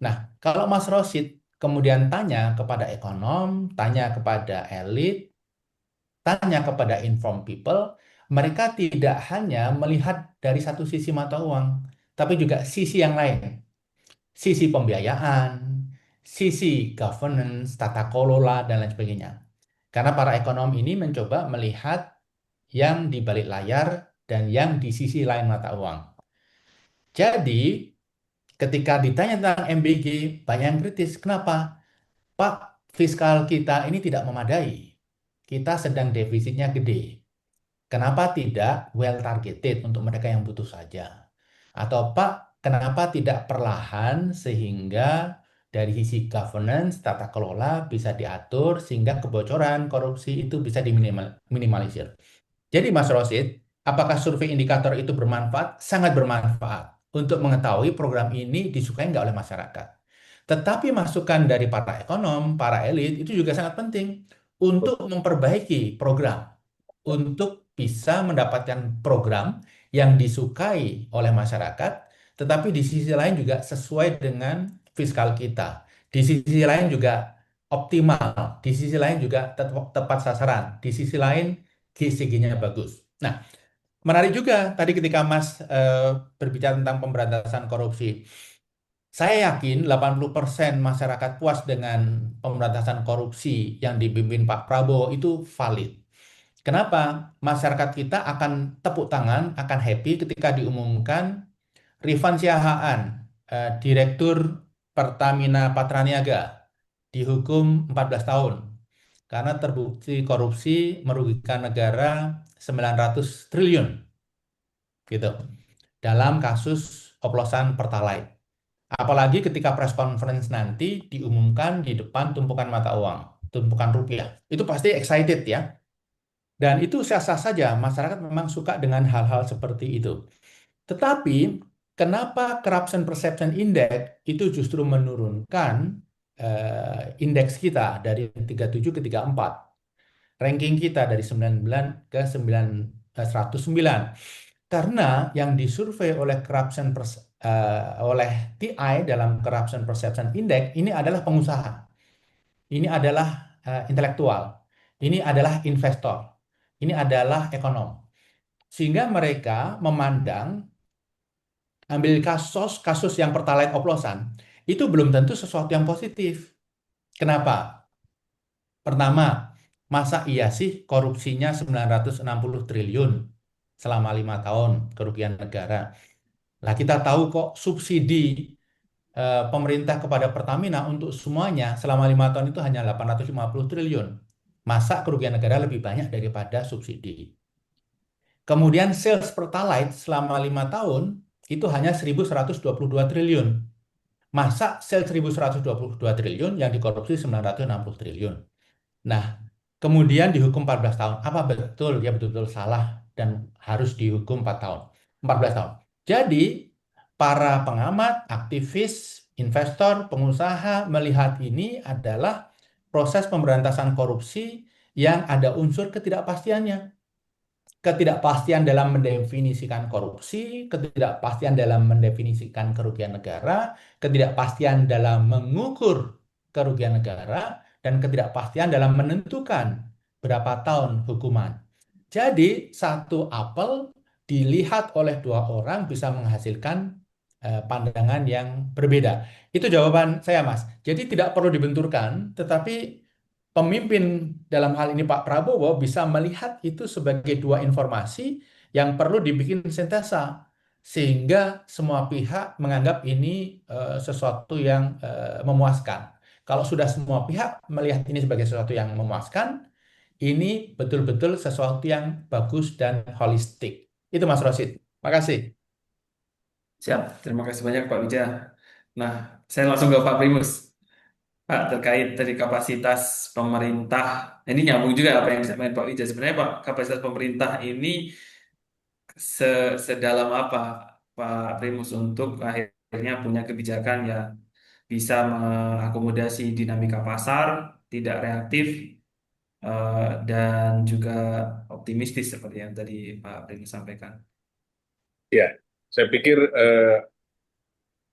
D: Nah, kalau Mas Rosid kemudian tanya kepada ekonom, tanya kepada elit, tanya kepada informed people, mereka tidak hanya melihat dari satu sisi mata uang, tapi juga sisi yang lain. Sisi pembiayaan, sisi governance, tata kelola, dan lain sebagainya. Karena para ekonom ini mencoba melihat yang di balik layar dan yang di sisi lain mata uang. Jadi, ketika ditanya tentang MBG, banyak yang kritis. Kenapa? Pak, fiskal kita ini tidak memadai. Kita sedang defisitnya gede. Kenapa tidak well targeted untuk mereka yang butuh saja? Atau Pak, kenapa tidak perlahan sehingga dari sisi governance, tata kelola bisa diatur sehingga kebocoran, korupsi itu bisa diminimalisir. Jadi Mas Rosid, apakah survei indikator itu bermanfaat? Sangat bermanfaat untuk mengetahui program ini disukai nggak oleh masyarakat. Tetapi masukan dari para ekonom, para elit itu juga sangat penting untuk memperbaiki program, untuk bisa mendapatkan program yang disukai oleh masyarakat, tetapi di sisi lain juga sesuai dengan fiskal kita. Di sisi lain juga optimal, di sisi lain juga tepat sasaran, di sisi lain GCG-nya bagus. Nah, menarik juga tadi ketika Mas berbicara tentang pemberantasan korupsi. Saya yakin 80% masyarakat puas dengan pemberantasan korupsi yang dipimpin Pak Prabowo itu valid. Kenapa? Masyarakat kita akan tepuk tangan, akan happy ketika diumumkan Rifan Siahaan, Direktur Pertamina Patraniaga, dihukum 14 tahun karena terbukti korupsi merugikan negara 900 triliun gitu dalam kasus oplosan Pertalite. Apalagi ketika press conference nanti diumumkan di depan tumpukan mata uang, tumpukan rupiah. Itu pasti excited ya. Dan itu sah-sah saja, masyarakat memang suka dengan hal-hal seperti itu. Tetapi kenapa Corruption Perception Index itu justru menurunkan indeks kita dari 37 ke 34. Ranking kita dari 99 ke 109. Karena yang disurvei oleh oleh TI dalam Corruption Perception Index ini adalah pengusaha, ini adalah intelektual, ini adalah investor, ini adalah ekonom. Sehingga mereka memandang ambil kasus yang pertalite oplosan itu belum tentu sesuatu yang positif. Kenapa? Pertama, masa iya sih korupsinya 960 triliun selama 5 tahun kerugian negara? Nah, kita tahu kok subsidi pemerintah kepada Pertamina untuk semuanya selama 5 tahun itu hanya 850 triliun. Masa kerugian negara lebih banyak daripada subsidi? Kemudian sales Pertalite selama 5 tahun itu hanya 1.122 triliun. Masa sales 1.122 triliun yang dikorupsi 960 triliun. Nah, kemudian dihukum 14 tahun. Apa betul dia betul-betul salah dan harus dihukum 4 tahun? 14 tahun. Jadi, para pengamat, aktivis, investor, pengusaha melihat ini adalah proses pemberantasan korupsi yang ada unsur ketidakpastiannya. Ketidakpastian dalam mendefinisikan korupsi, ketidakpastian dalam mendefinisikan kerugian negara, ketidakpastian dalam mengukur kerugian negara, dan ketidakpastian dalam menentukan berapa tahun hukuman. Jadi, satu apel dilihat oleh dua orang bisa menghasilkan pandangan yang berbeda. Itu jawaban saya, Mas. Jadi, tidak perlu dibenturkan, tetapi pemimpin dalam hal ini Pak Prabowo bisa melihat itu sebagai dua informasi yang perlu dibikin sintesa sehingga semua pihak menganggap ini sesuatu yang memuaskan. Kalau sudah semua pihak melihat ini sebagai sesuatu yang memuaskan, ini betul-betul sesuatu yang bagus dan holistik. Itu Mas Rosid. Makasih.
C: Siap, terima kasih banyak Pak Wija. Nah, saya langsung ke Pak Primus. Pak, terkait dari kapasitas pemerintah, ini nyambung juga apa yang disampaikan Pak Wija. Sebenarnya Pak, kapasitas pemerintah ini sedalam apa Pak Primus untuk akhirnya punya kebijakan yang bisa mengakomodasi dinamika pasar, tidak reaktif, dan juga optimistis seperti yang tadi Pak Primus sampaikan.
E: Ya, saya pikir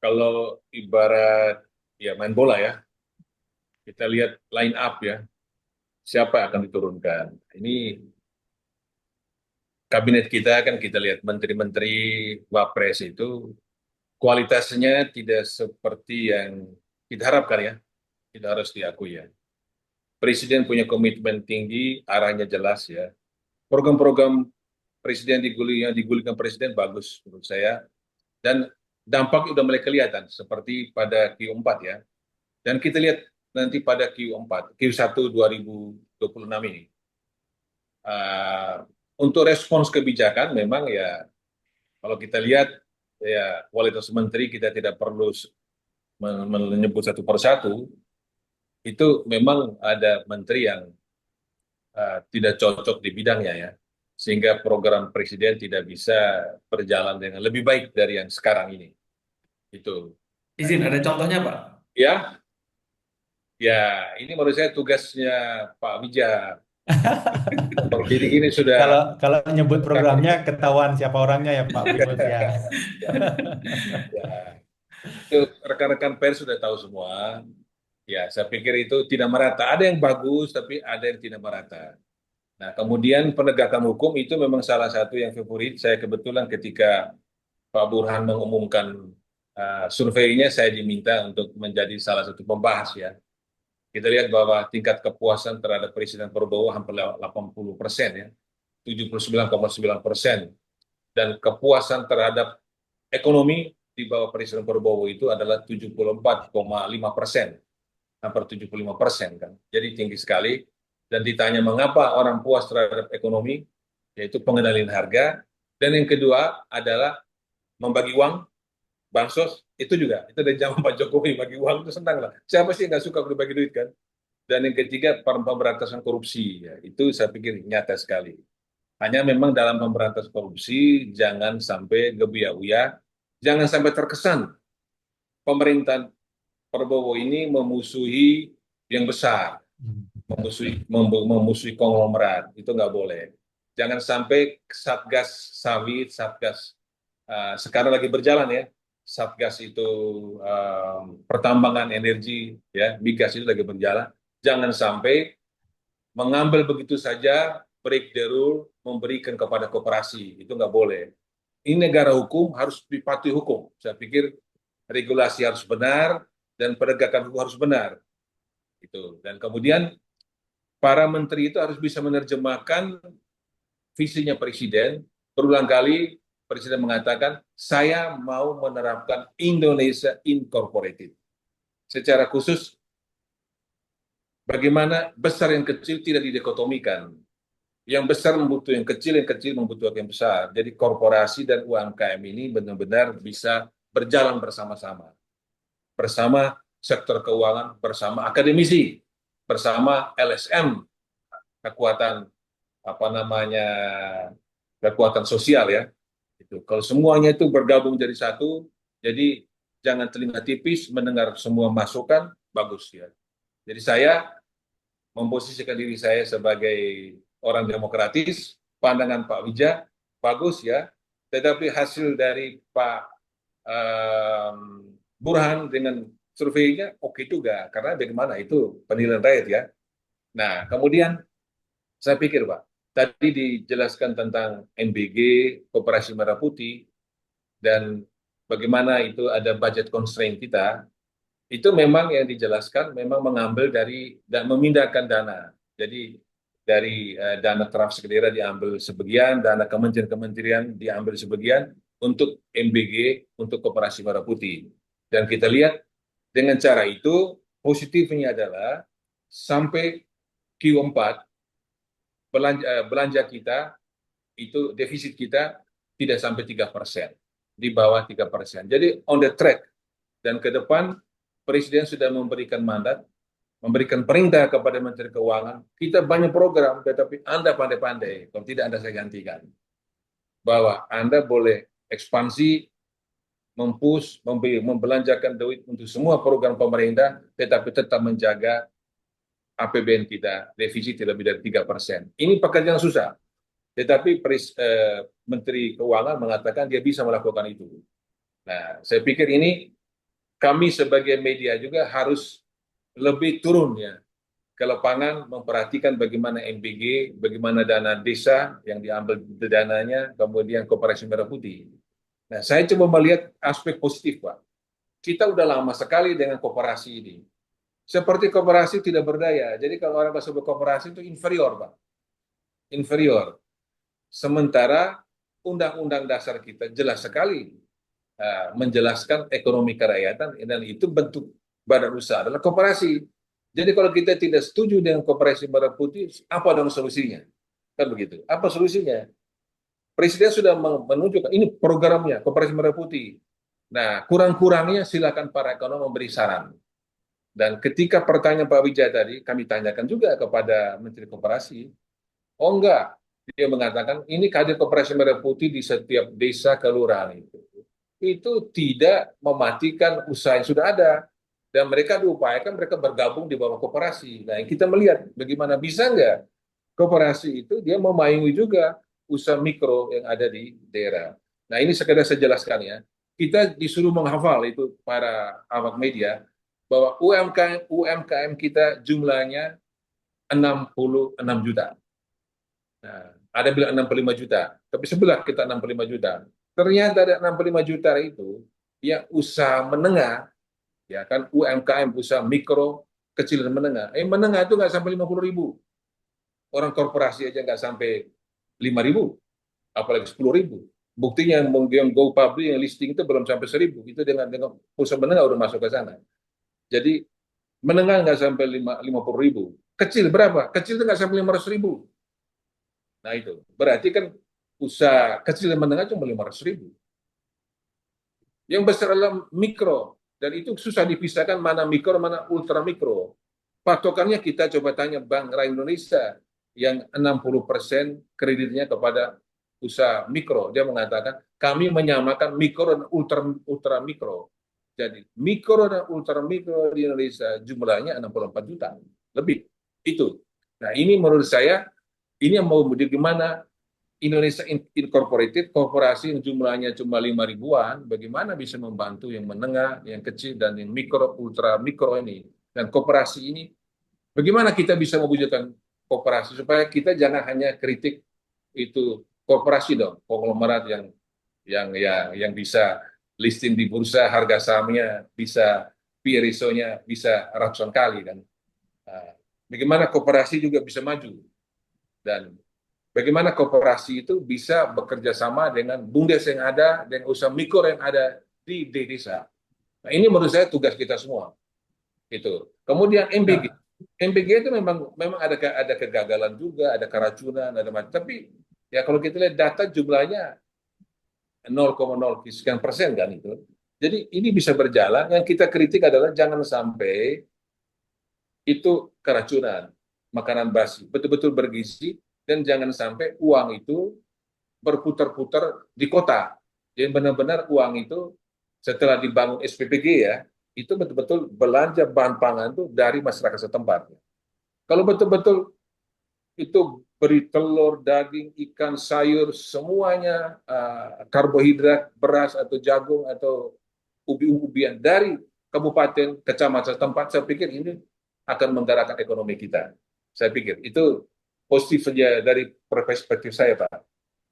E: kalau ibarat ya main bola ya, kita lihat line up ya, siapa yang akan diturunkan. Ini kabinet kita kan kita lihat menteri-menteri wapres itu kualitasnya tidak seperti yang kita harapkan ya, kita harus diakui ya. Presiden punya komitmen tinggi, arahnya jelas ya. Program-program presiden yang digulirkan presiden bagus menurut saya, dan dampak udah mulai kelihatan seperti pada Q4 ya. Dan kita lihat nanti pada Q1 2026 ini. Untuk respons kebijakan memang ya kalau kita lihat ya kualitas menteri kita tidak perlu menyebut satu persatu, itu memang ada menteri yang tidak cocok di bidangnya ya, sehingga program presiden tidak bisa berjalan dengan lebih baik dari yang sekarang ini. Itu.
C: Izin, ada contohnya Pak?
E: Ya, ya ini menurut saya tugasnya Pak Wija. Jadi ini sudah
D: Kalau nyebut programnya ketahuan siapa orangnya ya Pak Primus ya.
E: ya, itu rekan-rekan pers sudah tahu semua. Ya, saya pikir itu tidak merata. Ada yang bagus, tapi ada yang tidak merata. Nah, kemudian penegakan hukum itu memang salah satu yang favorit. Saya kebetulan ketika Pak Burhan mengumumkan surveinya, saya diminta untuk menjadi salah satu pembahas ya. Kita lihat bahwa tingkat kepuasan terhadap Presiden Prabowo hampir 80% ya, 79,9%. Dan kepuasan terhadap ekonomi di bawah Presiden Prabowo itu adalah 74,5%. Hampir 75% kan. Jadi tinggi sekali. Dan ditanya mengapa orang puas terhadap ekonomi, yaitu pengendalian harga. Dan yang kedua adalah membagi uang, bansos, itu juga. Itu dari zaman Pak Jokowi, bagi uang itu senang lah. Siapa sih nggak suka berbagi duit kan? Dan yang ketiga, pemberantasan korupsi. Ya, itu saya pikir nyata sekali. Hanya memang dalam pemberantasan korupsi, jangan sampai gebiak-uya, jangan sampai terkesan pemerintahan Prabowo ini memusuhi yang besar, memusuhi konglomerat, itu nggak boleh. Jangan sampai Satgas sawit, Satgas sekarang lagi berjalan ya, Satgas itu pertambangan energi, ya, migas itu lagi berjalan. Jangan sampai mengambil begitu saja, break the rule, memberikan kepada koperasi. Itu nggak boleh. Ini negara hukum, harus dipatuhi hukum. Saya pikir regulasi harus benar dan penegakan hukum harus benar. Itu. Dan kemudian para menteri itu harus bisa menerjemahkan visinya presiden. Berulang kali presiden mengatakan, saya mau menerapkan Indonesia Incorporated. Secara khusus, bagaimana besar yang kecil tidak didikotomikan. Yang besar membutuhkan yang kecil membutuhkan yang besar. Jadi korporasi dan UMKM ini benar-benar bisa berjalan bersama-sama. Bersama sektor keuangan, bersama akademisi, bersama LSM, kekuatan kekuatan sosial ya. Itu. Kalau semuanya itu bergabung jadi satu, jadi jangan telinga tipis mendengar semua masukan, bagus ya. Jadi saya memposisikan diri saya sebagai orang demokratis, pandangan Pak Wija bagus ya, tetapi hasil dari Pak Burhan dengan surveinya oke juga, karena bagaimana itu penilaian rakyat ya. Nah, kemudian saya pikir Pak, tadi dijelaskan tentang MBG, Koperasi Merah Putih, dan bagaimana itu ada budget constraint kita, itu memang yang dijelaskan memang mengambil dari dan memindahkan dana. Jadi dari dana traffic daerah diambil sebagian, dana kementerian-kementerian diambil sebagian untuk MBG, untuk Koperasi Merah Putih. Dan kita lihat dengan cara itu positifnya adalah sampai Q4 belanja kita itu defisit kita tidak sampai 3%, di bawah 3%. Jadi on the track. Dan ke depan Presiden sudah memberikan mandat, memberikan perintah kepada Menteri Keuangan, kita banyak program, tetapi Anda pandai-pandai, kalau tidak Anda saya gantikan. Bahwa Anda boleh ekspansi, membelanjakan duit untuk semua program pemerintah, tetapi tetap menjaga APBN kita, defisit lebih dari 3%. Ini pekerjaan susah, tetapi Menteri Keuangan mengatakan dia bisa melakukan itu. Nah, saya pikir ini kami sebagai media juga harus lebih turun ya ke lapangan, memperhatikan bagaimana MBG, bagaimana dana desa yang diambil dananya, kemudian Koperasi Merah Putih. Nah, saya coba melihat aspek positif, Pak. Kita udah lama sekali dengan koperasi ini. Seperti koperasi tidak berdaya. Jadi kalau orang sebut koperasi itu inferior, Pak. Inferior. Sementara Undang-Undang Dasar kita jelas sekali menjelaskan ekonomi kerakyatan, dan itu bentuk badan usaha adalah koperasi. Jadi kalau kita tidak setuju dengan Koperasi Merah Putih, apa dong solusinya? Kan begitu. Apa solusinya? Presiden sudah menunjukkan ini programnya Koperasi Merah Putih. Nah, kurang-kurangnya silakan para ekonom memberi saran. Dan ketika pertanyaan Pak Wijaya tadi, kami tanyakan juga kepada Menteri Koperasi. Oh enggak, dia mengatakan ini kader Koperasi Merah Putih di setiap desa kelurahan itu tidak mematikan usaha yang sudah ada, dan mereka diupayakan mereka bergabung di bawah koperasi. Nah, kita melihat bagaimana bisa nggak koperasi itu dia memayungi juga usaha mikro yang ada di daerah. Nah, ini sekedar saya jelaskan ya. Kita disuruh menghafal itu para awak media bahwa UMKM kita jumlahnya 66 juta. Nah, ada bilang 65 juta, tapi sebelah kita 65 juta. Ternyata ada 65 juta itu yang usaha menengah, ya kan, UMKM, usaha mikro, kecil dan menengah. Menengah itu nggak sampai 50.000. Orang korporasi aja nggak sampai 5.000, apalagi 10.000. Buktinya yang go public, yang listing itu belum sampai 1.000. Itu dengan usaha menengah udah masuk ke sana. Jadi menengah nggak sampai 50.000. Kecil berapa? Kecil itu nggak sampai 500.000. Nah itu berarti kan usaha kecil dan menengah cuma 500.000. Yang besar adalah mikro, dan itu susah dipisahkan mana mikro mana ultra mikro. Patokannya kita coba tanya Bank Rakyat Indonesia yang 60% kreditnya kepada usaha mikro. Dia mengatakan kami menyamakan mikro dan ultra mikro. Jadi mikro dan ultra mikro di Indonesia jumlahnya 64 juta lebih. Itu. Nah, ini menurut saya ini yang mau bagaimana Indonesia Incorporated, korporasi yang jumlahnya cuma 5 ribuan, bagaimana bisa membantu yang menengah, yang kecil, dan yang mikro, ultra mikro ini. Dan koperasi ini, bagaimana kita bisa mewujudkan koperasi supaya kita jangan hanya kritik itu korporasi dong, konglomerat yang bisa listing di bursa, harga sahamnya bisa PE ratio-nya bisa ratusan kali kan. Nah, bagaimana koperasi juga bisa maju dan bagaimana koperasi itu bisa bekerja sama dengan BUMDes yang ada, dengan usaha mikro yang ada di desa. Nah, ini menurut saya tugas kita semua. Itu. Kemudian MBG.
D: Ya,
E: MBG itu memang ada kegagalan juga, ada keracunan, ada macam. Tapi ya kalau kita lihat data jumlahnya 0,0 sekian persen kan itu. Jadi ini bisa berjalan. Yang kita kritik adalah jangan sampai itu keracunan, makanan basi, betul-betul bergizi, dan jangan sampai uang itu berputar-putar di kota. Jadi benar-benar uang itu setelah dibangun SPPG ya, itu betul-betul belanja bahan pangan itu dari masyarakat setempat. Kalau betul-betul itu beri telur, daging, ikan, sayur, semuanya karbohidrat, beras atau jagung atau ubi-ubian dari kabupaten, kecamatan setempat, saya pikir ini akan menggerakkan ekonomi kita. Saya pikir itu positif saja dari perspektif saya, Pak.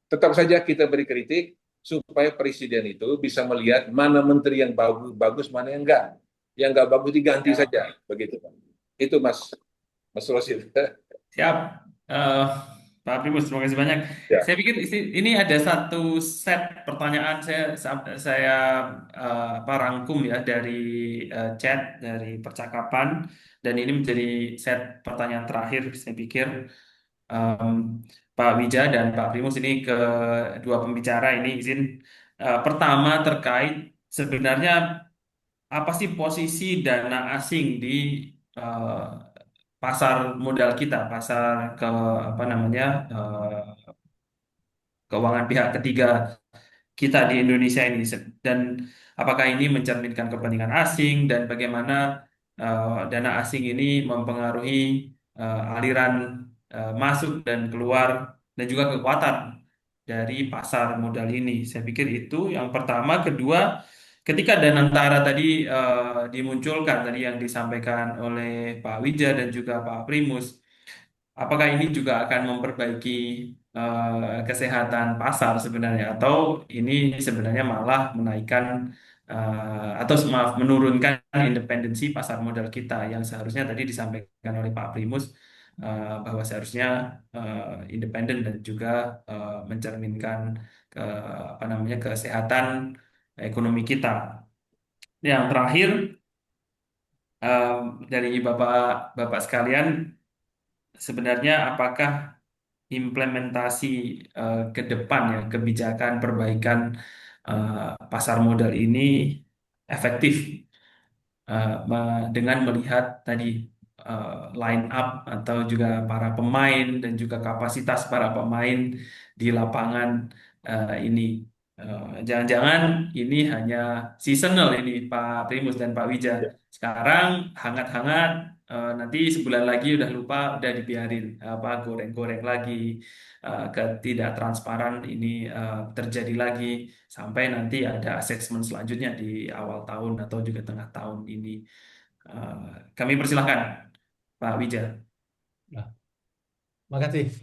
E: Tetap saja kita beri kritik supaya presiden itu bisa melihat mana menteri yang bagus, mana yang enggak. Yang enggak bagus diganti
D: ya.
E: saja, begitu, Pak. Itu Mas Rosid.
C: Siap, Eh, Pak Primus, terima kasih banyak.
E: Ya.
C: Saya pikir ini ada satu set pertanyaan saya rangkum ya dari chat, dari percakapan, dan ini menjadi set pertanyaan terakhir. Saya pikir em, Pak Wija dan Pak Primus ini kedua pembicara ini izin pertama terkait sebenarnya apa sih posisi dana asing di eh, pasar modal kita, pasar ke apa namanya keuangan pihak ketiga kita di Indonesia ini, dan apakah ini mencerminkan kepentingan asing dan bagaimana dana asing ini mempengaruhi aliran masuk dan keluar dan juga kekuatan dari pasar modal ini. Saya pikir itu yang pertama. Kedua, ketika Danantara tadi dimunculkan tadi yang disampaikan oleh Pak Wija dan juga Pak Primus, apakah ini juga akan memperbaiki kesehatan pasar sebenarnya, atau ini sebenarnya malah menaikkan atau maaf menurunkan independensi pasar modal kita yang seharusnya tadi disampaikan oleh Pak Primus bahwa seharusnya independen dan juga mencerminkan ke apa namanya kesehatan ekonomi kita. Yang terakhir dari Bapak sekalian, sebenarnya apakah implementasi ke depan ya kebijakan perbaikan pasar modal ini efektif dengan melihat tadi line up atau juga para pemain dan juga kapasitas para pemain di lapangan ini. Jangan-jangan ini hanya seasonal ini Pak Primus dan Pak Wija. Sekarang hangat-hangat, nanti sebulan lagi udah lupa, udah dibiarin apa goreng-goreng lagi, ketidaktransparan ini terjadi lagi sampai nanti ada asesmen selanjutnya di awal tahun atau juga tengah tahun ini. Kami persilahkan Pak Wija.
D: Nah, makasih.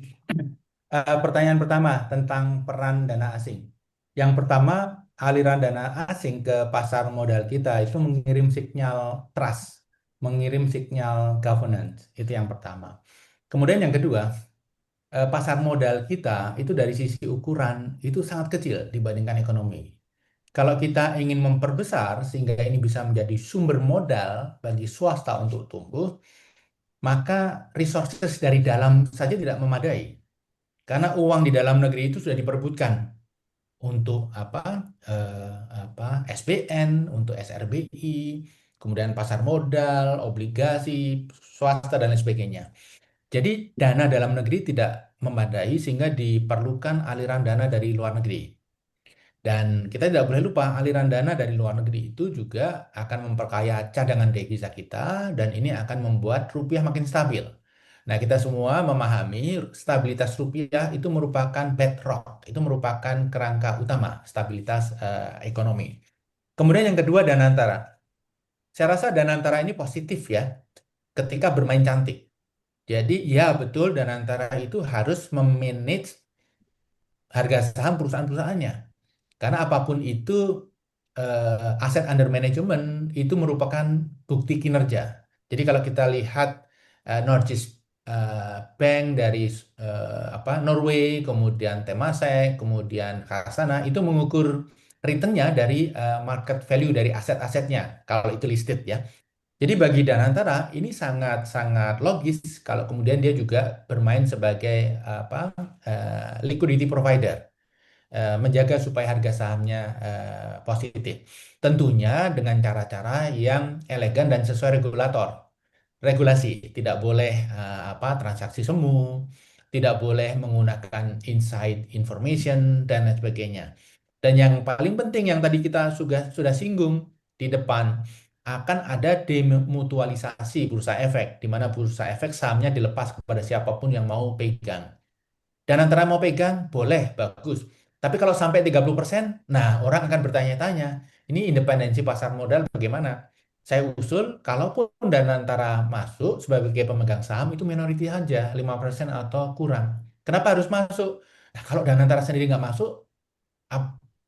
D: Pertanyaan pertama tentang peran dana asing. Yang pertama, aliran dana asing ke pasar modal kita itu mengirim sinyal trust, mengirim sinyal governance. Itu yang pertama. Kemudian yang kedua, pasar modal kita itu dari sisi ukuran itu sangat kecil dibandingkan ekonomi. Kalau kita ingin memperbesar sehingga ini bisa menjadi sumber modal bagi swasta untuk tumbuh, maka resources dari dalam saja tidak memadai. Karena uang di dalam negeri itu sudah diperebutkan untuk SBN, untuk SRBI, kemudian pasar modal, obligasi, swasta dan lain sebagainya. Jadi dana dalam negeri tidak memadai sehingga diperlukan aliran dana dari luar negeri. Dan kita tidak boleh lupa aliran dana dari luar negeri itu juga akan memperkaya cadangan devisa kita dan ini akan membuat rupiah makin stabil. Nah, kita semua memahami stabilitas rupiah itu merupakan bedrock, itu merupakan kerangka utama stabilitas ekonomi. Kemudian yang kedua, Danantara. Saya rasa Danantara ini positif ya ketika bermain cantik. Jadi ya betul Danantara itu harus memanage harga saham perusahaan-perusahaannya. Karena apapun itu aset under management itu merupakan bukti kinerja. Jadi kalau kita lihat Norges Bank dari Norway, kemudian Temasek, kemudian Kasana itu mengukur returnnya dari market value dari aset-asetnya kalau itu listed ya. Jadi bagi Danantara ini sangat-sangat logis kalau kemudian dia juga bermain sebagai liquidity provider, menjaga supaya harga sahamnya positif. Tentunya dengan cara-cara yang elegan dan sesuai regulasi. Tidak boleh transaksi semu, tidak boleh menggunakan inside information dan lain sebagainya. Dan yang paling penting yang tadi kita sudah singgung di depan, akan ada demutualisasi bursa efek, di mana bursa efek sahamnya dilepas kepada siapapun yang mau pegang. Dan antara mau pegang, boleh, bagus. Tapi kalau sampai 30%, nah orang akan bertanya-tanya, ini independensi pasar modal bagaimana? Saya usul, kalaupun Danantara masuk sebagai pemegang saham, itu minority aja, 5% atau kurang. Kenapa harus masuk? Nah, kalau Danantara sendiri nggak masuk,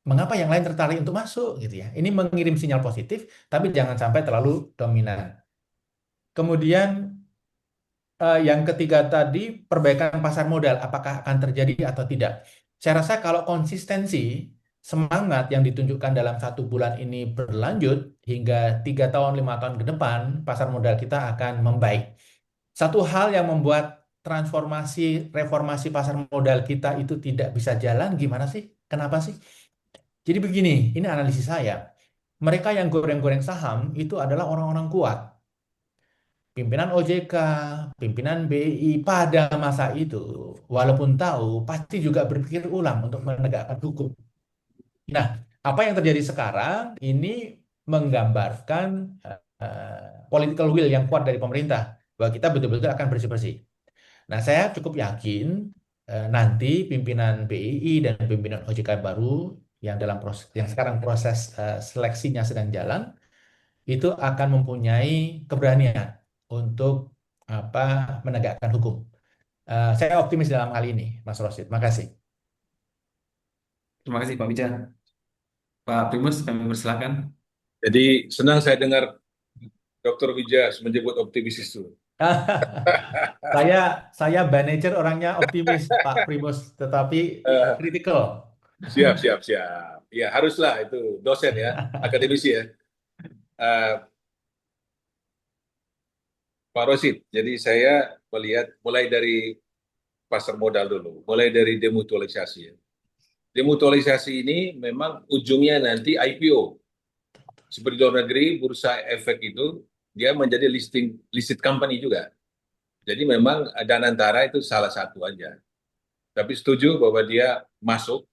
D: mengapa yang lain tertarik untuk masuk gitu ya? Ini mengirim sinyal positif, tapi jangan sampai terlalu dominan. Kemudian yang ketiga tadi, perbaikan pasar modal, apakah akan terjadi atau tidak? Saya rasa kalau konsistensi semangat yang ditunjukkan dalam 1 bulan ini berlanjut hingga 3 tahun, 5 tahun ke depan, pasar modal kita akan membaik. Satu hal yang membuat reformasi pasar modal kita itu tidak bisa jalan, gimana sih? Kenapa sih? Jadi begini, ini analisis saya. Mereka yang goreng-goreng saham itu adalah orang-orang kuat. Pimpinan OJK, pimpinan BI pada masa itu, walaupun tahu, pasti juga berpikir ulang untuk menegakkan hukum. Nah, apa yang terjadi sekarang ini menggambarkan political will yang kuat dari pemerintah bahwa kita betul-betul akan bersih-bersih. Nah, saya cukup yakin nanti pimpinan BI dan pimpinan OJK baru yang sekarang proses seleksinya sedang jalan itu akan mempunyai keberanian untuk menegakkan hukum. Saya optimis dalam hal ini, Mas Rosid. Makasih.
C: Terima kasih Pak Bija. Pak Primus, kami persilakan.
E: Jadi senang saya dengar Dr. Wija menyebut optimis itu.
D: Saya by nature orangnya optimis, Pak Primus, tetapi kritikal.
E: Siap. Ya haruslah, itu dosen ya, akademisi ya. Pak Rosid, jadi saya melihat mulai dari pasar modal dulu, mulai dari demutualisasi ya. Demutualisasi ini memang ujungnya nanti IPO. Seperti di luar negeri, bursa efek itu dia menjadi listed company juga. Jadi memang Danantara itu salah satu aja. Tapi setuju bahwa dia masuk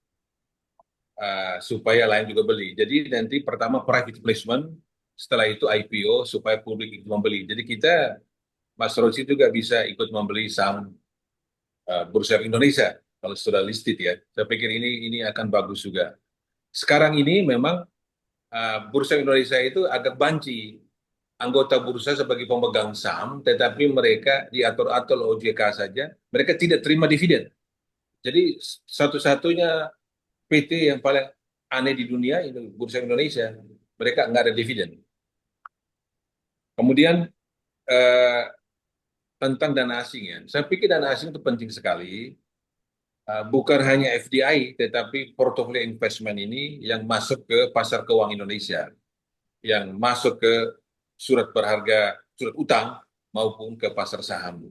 E: supaya lain juga beli. Jadi nanti pertama private placement, setelah itu IPO supaya publik ikut membeli. Jadi kita, Mas Rosi juga bisa ikut membeli saham Bursa Efek Indonesia kalau sudah listed ya. Saya pikir ini akan bagus juga. Sekarang ini memang Bursa Indonesia itu agak banci anggota bursa sebagai pemegang saham, tetapi mereka diatur-atur oleh OJK saja, mereka tidak terima dividen. Jadi satu-satunya PT yang paling aneh di dunia itu Bursa Indonesia, mereka nggak ada dividen. Kemudian tentang dana asing ya, saya pikir dana asing itu penting sekali. Bukan hanya FDI, tetapi portfolio investment ini yang masuk ke pasar keuangan Indonesia, yang masuk ke surat berharga, surat utang, maupun ke pasar saham.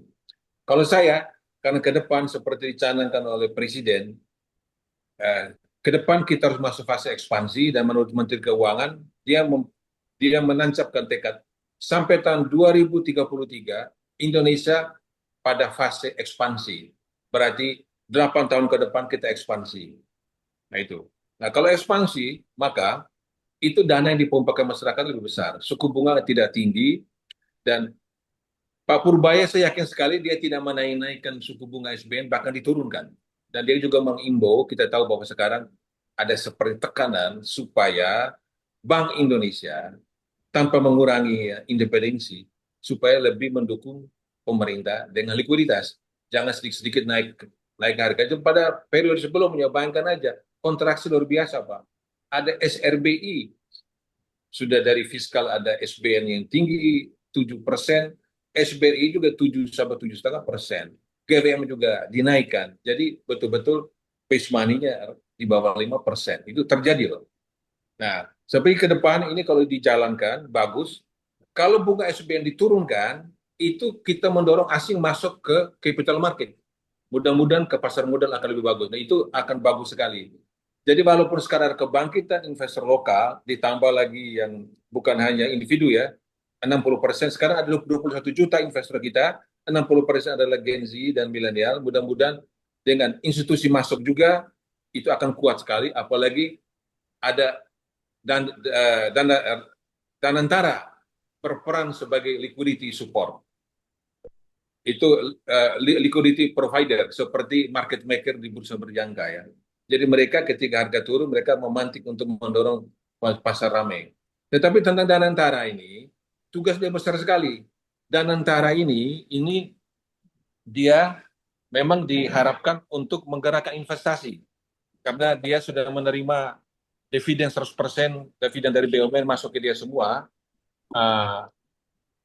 E: Kalau saya, karena ke depan seperti dicanangkan oleh Presiden, ke depan kita harus masuk fase ekspansi, dan menurut Menteri Keuangan, dia menancapkan tekad sampai tahun 2033, Indonesia pada fase ekspansi. Berarti 8 tahun ke depan kita ekspansi. Nah itu. Nah kalau ekspansi, maka itu dana yang dipompa ke masyarakat lebih besar. Suku bunga tidak tinggi, dan Pak Purbaya saya yakin sekali dia tidak menaikkan suku bunga SBN, bahkan diturunkan. Dan dia juga mengimbau, kita tahu bahwa sekarang ada seperti tekanan supaya Bank Indonesia tanpa mengurangi independensi, supaya lebih mendukung pemerintah dengan likuiditas. Jangan sedikit-sedikit naik harga. Itu pada periode sebelumnya, bayangkan aja, kontraksi luar biasa, Pak. Ada SRBI, sudah dari fiskal ada SBN yang tinggi 7%, SBRI juga 7 sampai 7,5%. GWM juga dinaikkan. Jadi betul-betul base money-nya di bawah 5%. Itu terjadi loh. Nah, seperti ke depan ini kalau dijalankan bagus. Kalau bunga SBN diturunkan, itu kita mendorong asing masuk ke capital market. Mudah-mudahan ke pasar modal akan lebih bagus. Nah, itu akan bagus sekali. Jadi walaupun sekarang kebangkitan investor lokal, ditambah lagi yang bukan hanya individu ya, 60%, sekarang ada 21 juta investor kita, 60% adalah Gen Z dan milenial. Mudah-mudahan dengan institusi masuk juga, itu akan kuat sekali, apalagi ada Danantara berperan sebagai liquidity support. Itu liquidity provider, seperti market maker di bursa berjangka ya. Jadi mereka ketika harga turun, mereka memantik untuk mendorong pasar ramai. Tetapi tentang Danantara ini, tugasnya besar sekali. Danantara ini dia memang diharapkan untuk menggerakkan investasi. Karena dia sudah menerima dividen 100%, dividen dari BUMN masuk ke dia semua.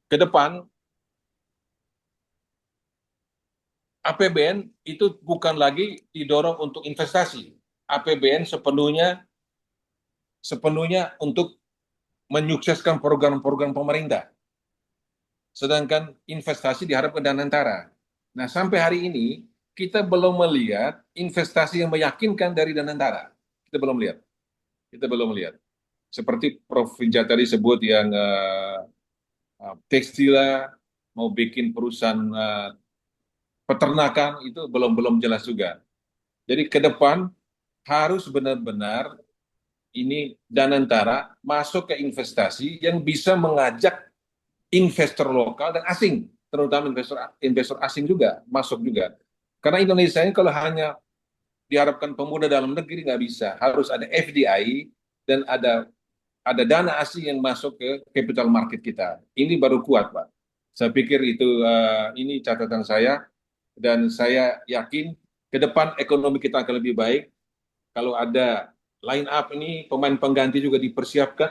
E: Ke depan, APBN itu bukan lagi didorong untuk investasi. APBN sepenuhnya untuk menyukseskan program-program pemerintah. Sedangkan investasi diharapkan Danantara. Nah, sampai hari ini kita belum melihat investasi yang meyakinkan dari Danantara. Kita belum lihat. Seperti Prof. Vija tadi sebut yang tekstil, mau bikin perusahaan peternakan, itu belum jelas juga. Jadi ke depan harus benar-benar ini Danantara masuk ke investasi yang bisa mengajak investor lokal dan asing, terutama investor asing juga masuk juga. Karena Indonesia ini kalau hanya diharapkan pemuda dalam negeri nggak bisa, harus ada FDI dan ada dana asing yang masuk ke capital market kita. Ini baru kuat, Pak. Saya pikir itu ini catatan saya, dan saya yakin ke depan ekonomi kita akan lebih baik. Kalau ada line up ini, pemain pengganti juga dipersiapkan,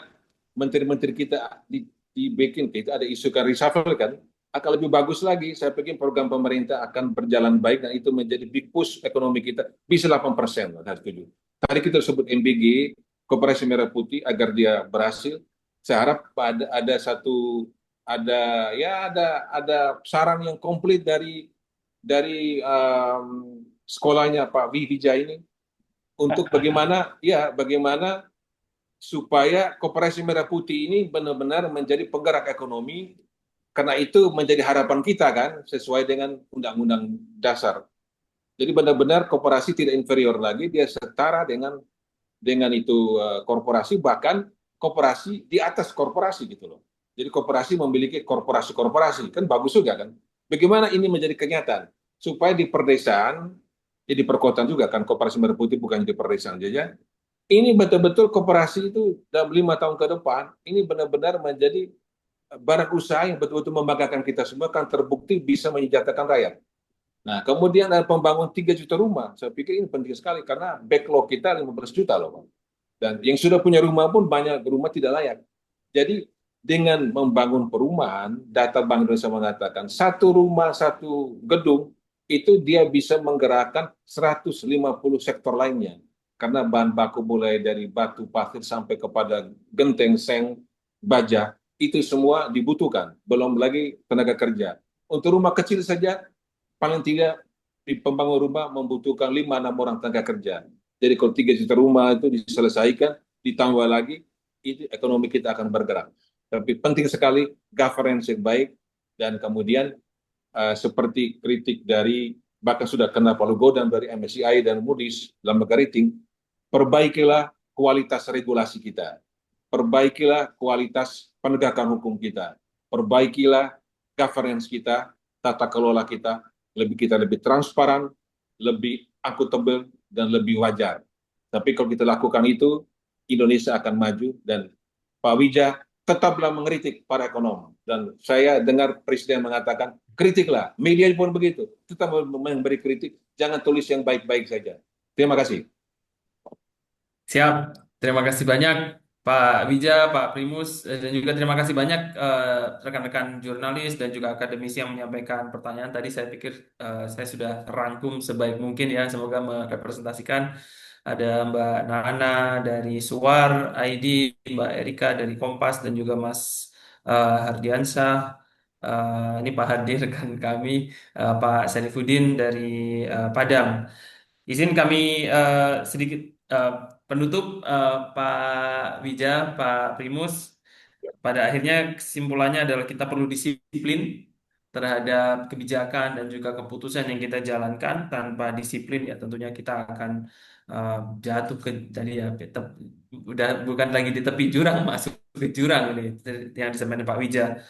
E: menteri-menteri kita dibikin, kita ada isu reshuffle kan, akan lebih bagus lagi. Saya pikir program pemerintah akan berjalan baik, dan itu menjadi big push ekonomi kita, bisa 8%. Saya setuju. Tadi kita sebut MBG, Koperasi Merah Putih, agar dia berhasil. Saya harap ada saran yang komplit dari sekolahnya Pak Vija ini untuk bagaimana supaya Koperasi Merah Putih ini benar-benar menjadi penggerak ekonomi, karena itu menjadi harapan kita kan, sesuai dengan Undang-Undang Dasar. Jadi benar-benar koperasi tidak inferior lagi, dia setara dengan itu korporasi, bahkan koperasi di atas korporasi gitu loh. Jadi koperasi memiliki korporasi, kan bagus juga kan. Bagaimana ini menjadi kenyataan supaya di perdesaan, di perkotaan juga kan, Koperasi Merah Putih bukan di perdesaan saja. Ini betul-betul koperasi itu dalam 5 tahun ke depan ini benar-benar menjadi barang usaha yang betul-betul membanggakan kita semua, kan terbukti bisa menyejahterakan rakyat. Nah, kemudian ada pembangun 3 juta rumah. Saya pikir ini penting sekali karena backlog kita 15 juta loh, Pak. Dan yang sudah punya rumah pun banyak rumah tidak layak. Jadi dengan membangun perumahan, data Bank Indonesia mengatakan satu rumah, satu gedung itu dia bisa menggerakkan 150 sektor lainnya. Karena bahan baku mulai dari batu, pasir sampai kepada genteng, seng, baja, itu semua dibutuhkan. Belum lagi tenaga kerja. Untuk rumah kecil saja, paling tidak di pembangun rumah membutuhkan 5-6 orang tenaga kerja. Jadi kalau 3 juta rumah itu diselesaikan, ditambah lagi, itu ekonomi kita akan bergerak. Tapi penting sekali governance yang baik, dan kemudian seperti kritik dari, bahkan sudah kena Pak Godam dari MSCI dan Moody's, lembaga rating, perbaikilah kualitas regulasi kita, perbaikilah kualitas penegakan hukum kita, perbaikilah governance kita, tata kelola kita lebih transparan, lebih akuntabel, dan lebih wajar. Tapi kalau kita lakukan itu, Indonesia akan maju, dan Pak Wija tetaplah mengkritik para ekonom. Dan saya dengar Presiden mengatakan, kritiklah, media pun begitu, tetap memberi kritik, jangan tulis yang baik-baik saja. Terima kasih.
C: Siap, terima kasih banyak Pak Wija, Pak Primus, dan juga terima kasih banyak rekan-rekan jurnalis dan juga akademisi yang menyampaikan pertanyaan. Tadi saya pikir saya sudah rangkum sebaik mungkin ya, semoga merepresentasikan. Ada Mbak Nana dari Suar ID, Mbak Erika dari Kompas, dan juga Mas Hardiansyah. Ini Pak Hardi rekan kami, Pak Sarifuddin dari Padang. Izin kami sedikit eh, penutup Pak Wija, Pak Primus. Pada akhirnya kesimpulannya adalah kita perlu disiplin terhadap kebijakan dan juga keputusan yang kita jalankan. Tanpa disiplin ya tentunya kita akan jatuh ke tadi ya udah bukan lagi di tepi jurang masuk ke jurang ini yang disampaikan Pak Wija.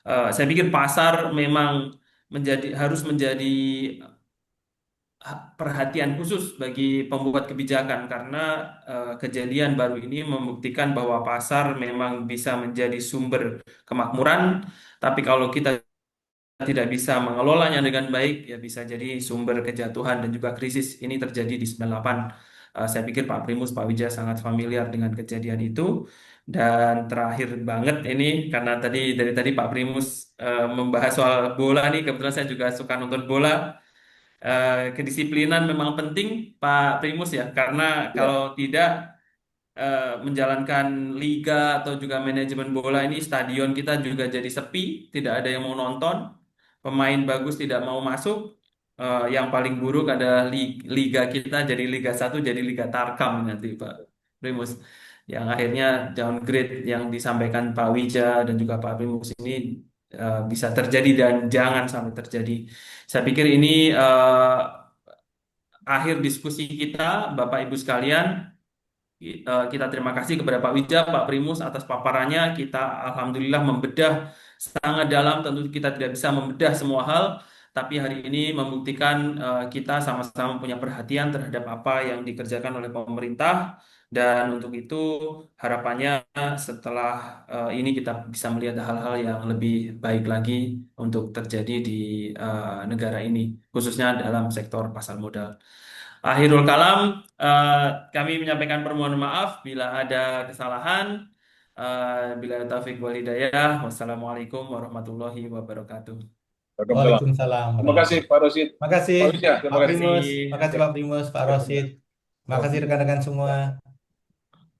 C: Saya pikir pasar memang harus menjadi perhatian khusus bagi pembuat kebijakan karena kejadian baru ini membuktikan bahwa pasar memang bisa menjadi sumber kemakmuran, tapi kalau kita tidak bisa mengelolanya dengan baik, ya bisa jadi sumber kejatuhan dan juga krisis. Ini terjadi di 98. Saya pikir Pak Primus, Pak Wijaya sangat familiar dengan kejadian itu. Dan terakhir banget ini, karena dari tadi Pak Primus membahas soal bola nih, kebetulan saya juga suka nonton bola. Kedisiplinan memang penting, Pak Primus ya, karena
E: Ya.
C: kalau tidak menjalankan liga atau juga manajemen bola ini, stadion kita juga jadi sepi, tidak ada yang mau nonton, pemain bagus tidak mau masuk. Yang paling buruk adalah liga kita jadi Liga 1 jadi Liga Tarkam nanti, Pak Primus. Yang akhirnya downgrade yang disampaikan Pak Wija dan juga Pak Primus ini bisa terjadi dan jangan sampai terjadi. Saya pikir ini akhir diskusi kita, Bapak Ibu sekalian. Kita terima kasih kepada Pak Wija, Pak Primus atas paparannya. Kita alhamdulillah membedah sangat dalam. Tentu kita tidak bisa membedah semua hal, tapi hari ini membuktikan kita sama-sama punya perhatian terhadap apa yang dikerjakan oleh pemerintah. Dan untuk itu harapannya setelah ini kita bisa melihat hal-hal yang lebih baik lagi untuk terjadi di negara ini, khususnya dalam sektor pasar modal. Akhirul kalam, kami menyampaikan permohonan maaf bila ada kesalahan. Bila taufik wal hidayah. Wassalamualaikum warahmatullahi wabarakatuh.
E: Waalaikumsalam.
D: Waalaikumsalam
E: Terima kasih Pak Rosid.
D: Terima kasih
E: Pak Wija, terima
D: Pak
E: kasih.
D: Primus, terima kasih Pak Primus, Pak Rosid, terima kasih rekan-rekan semua.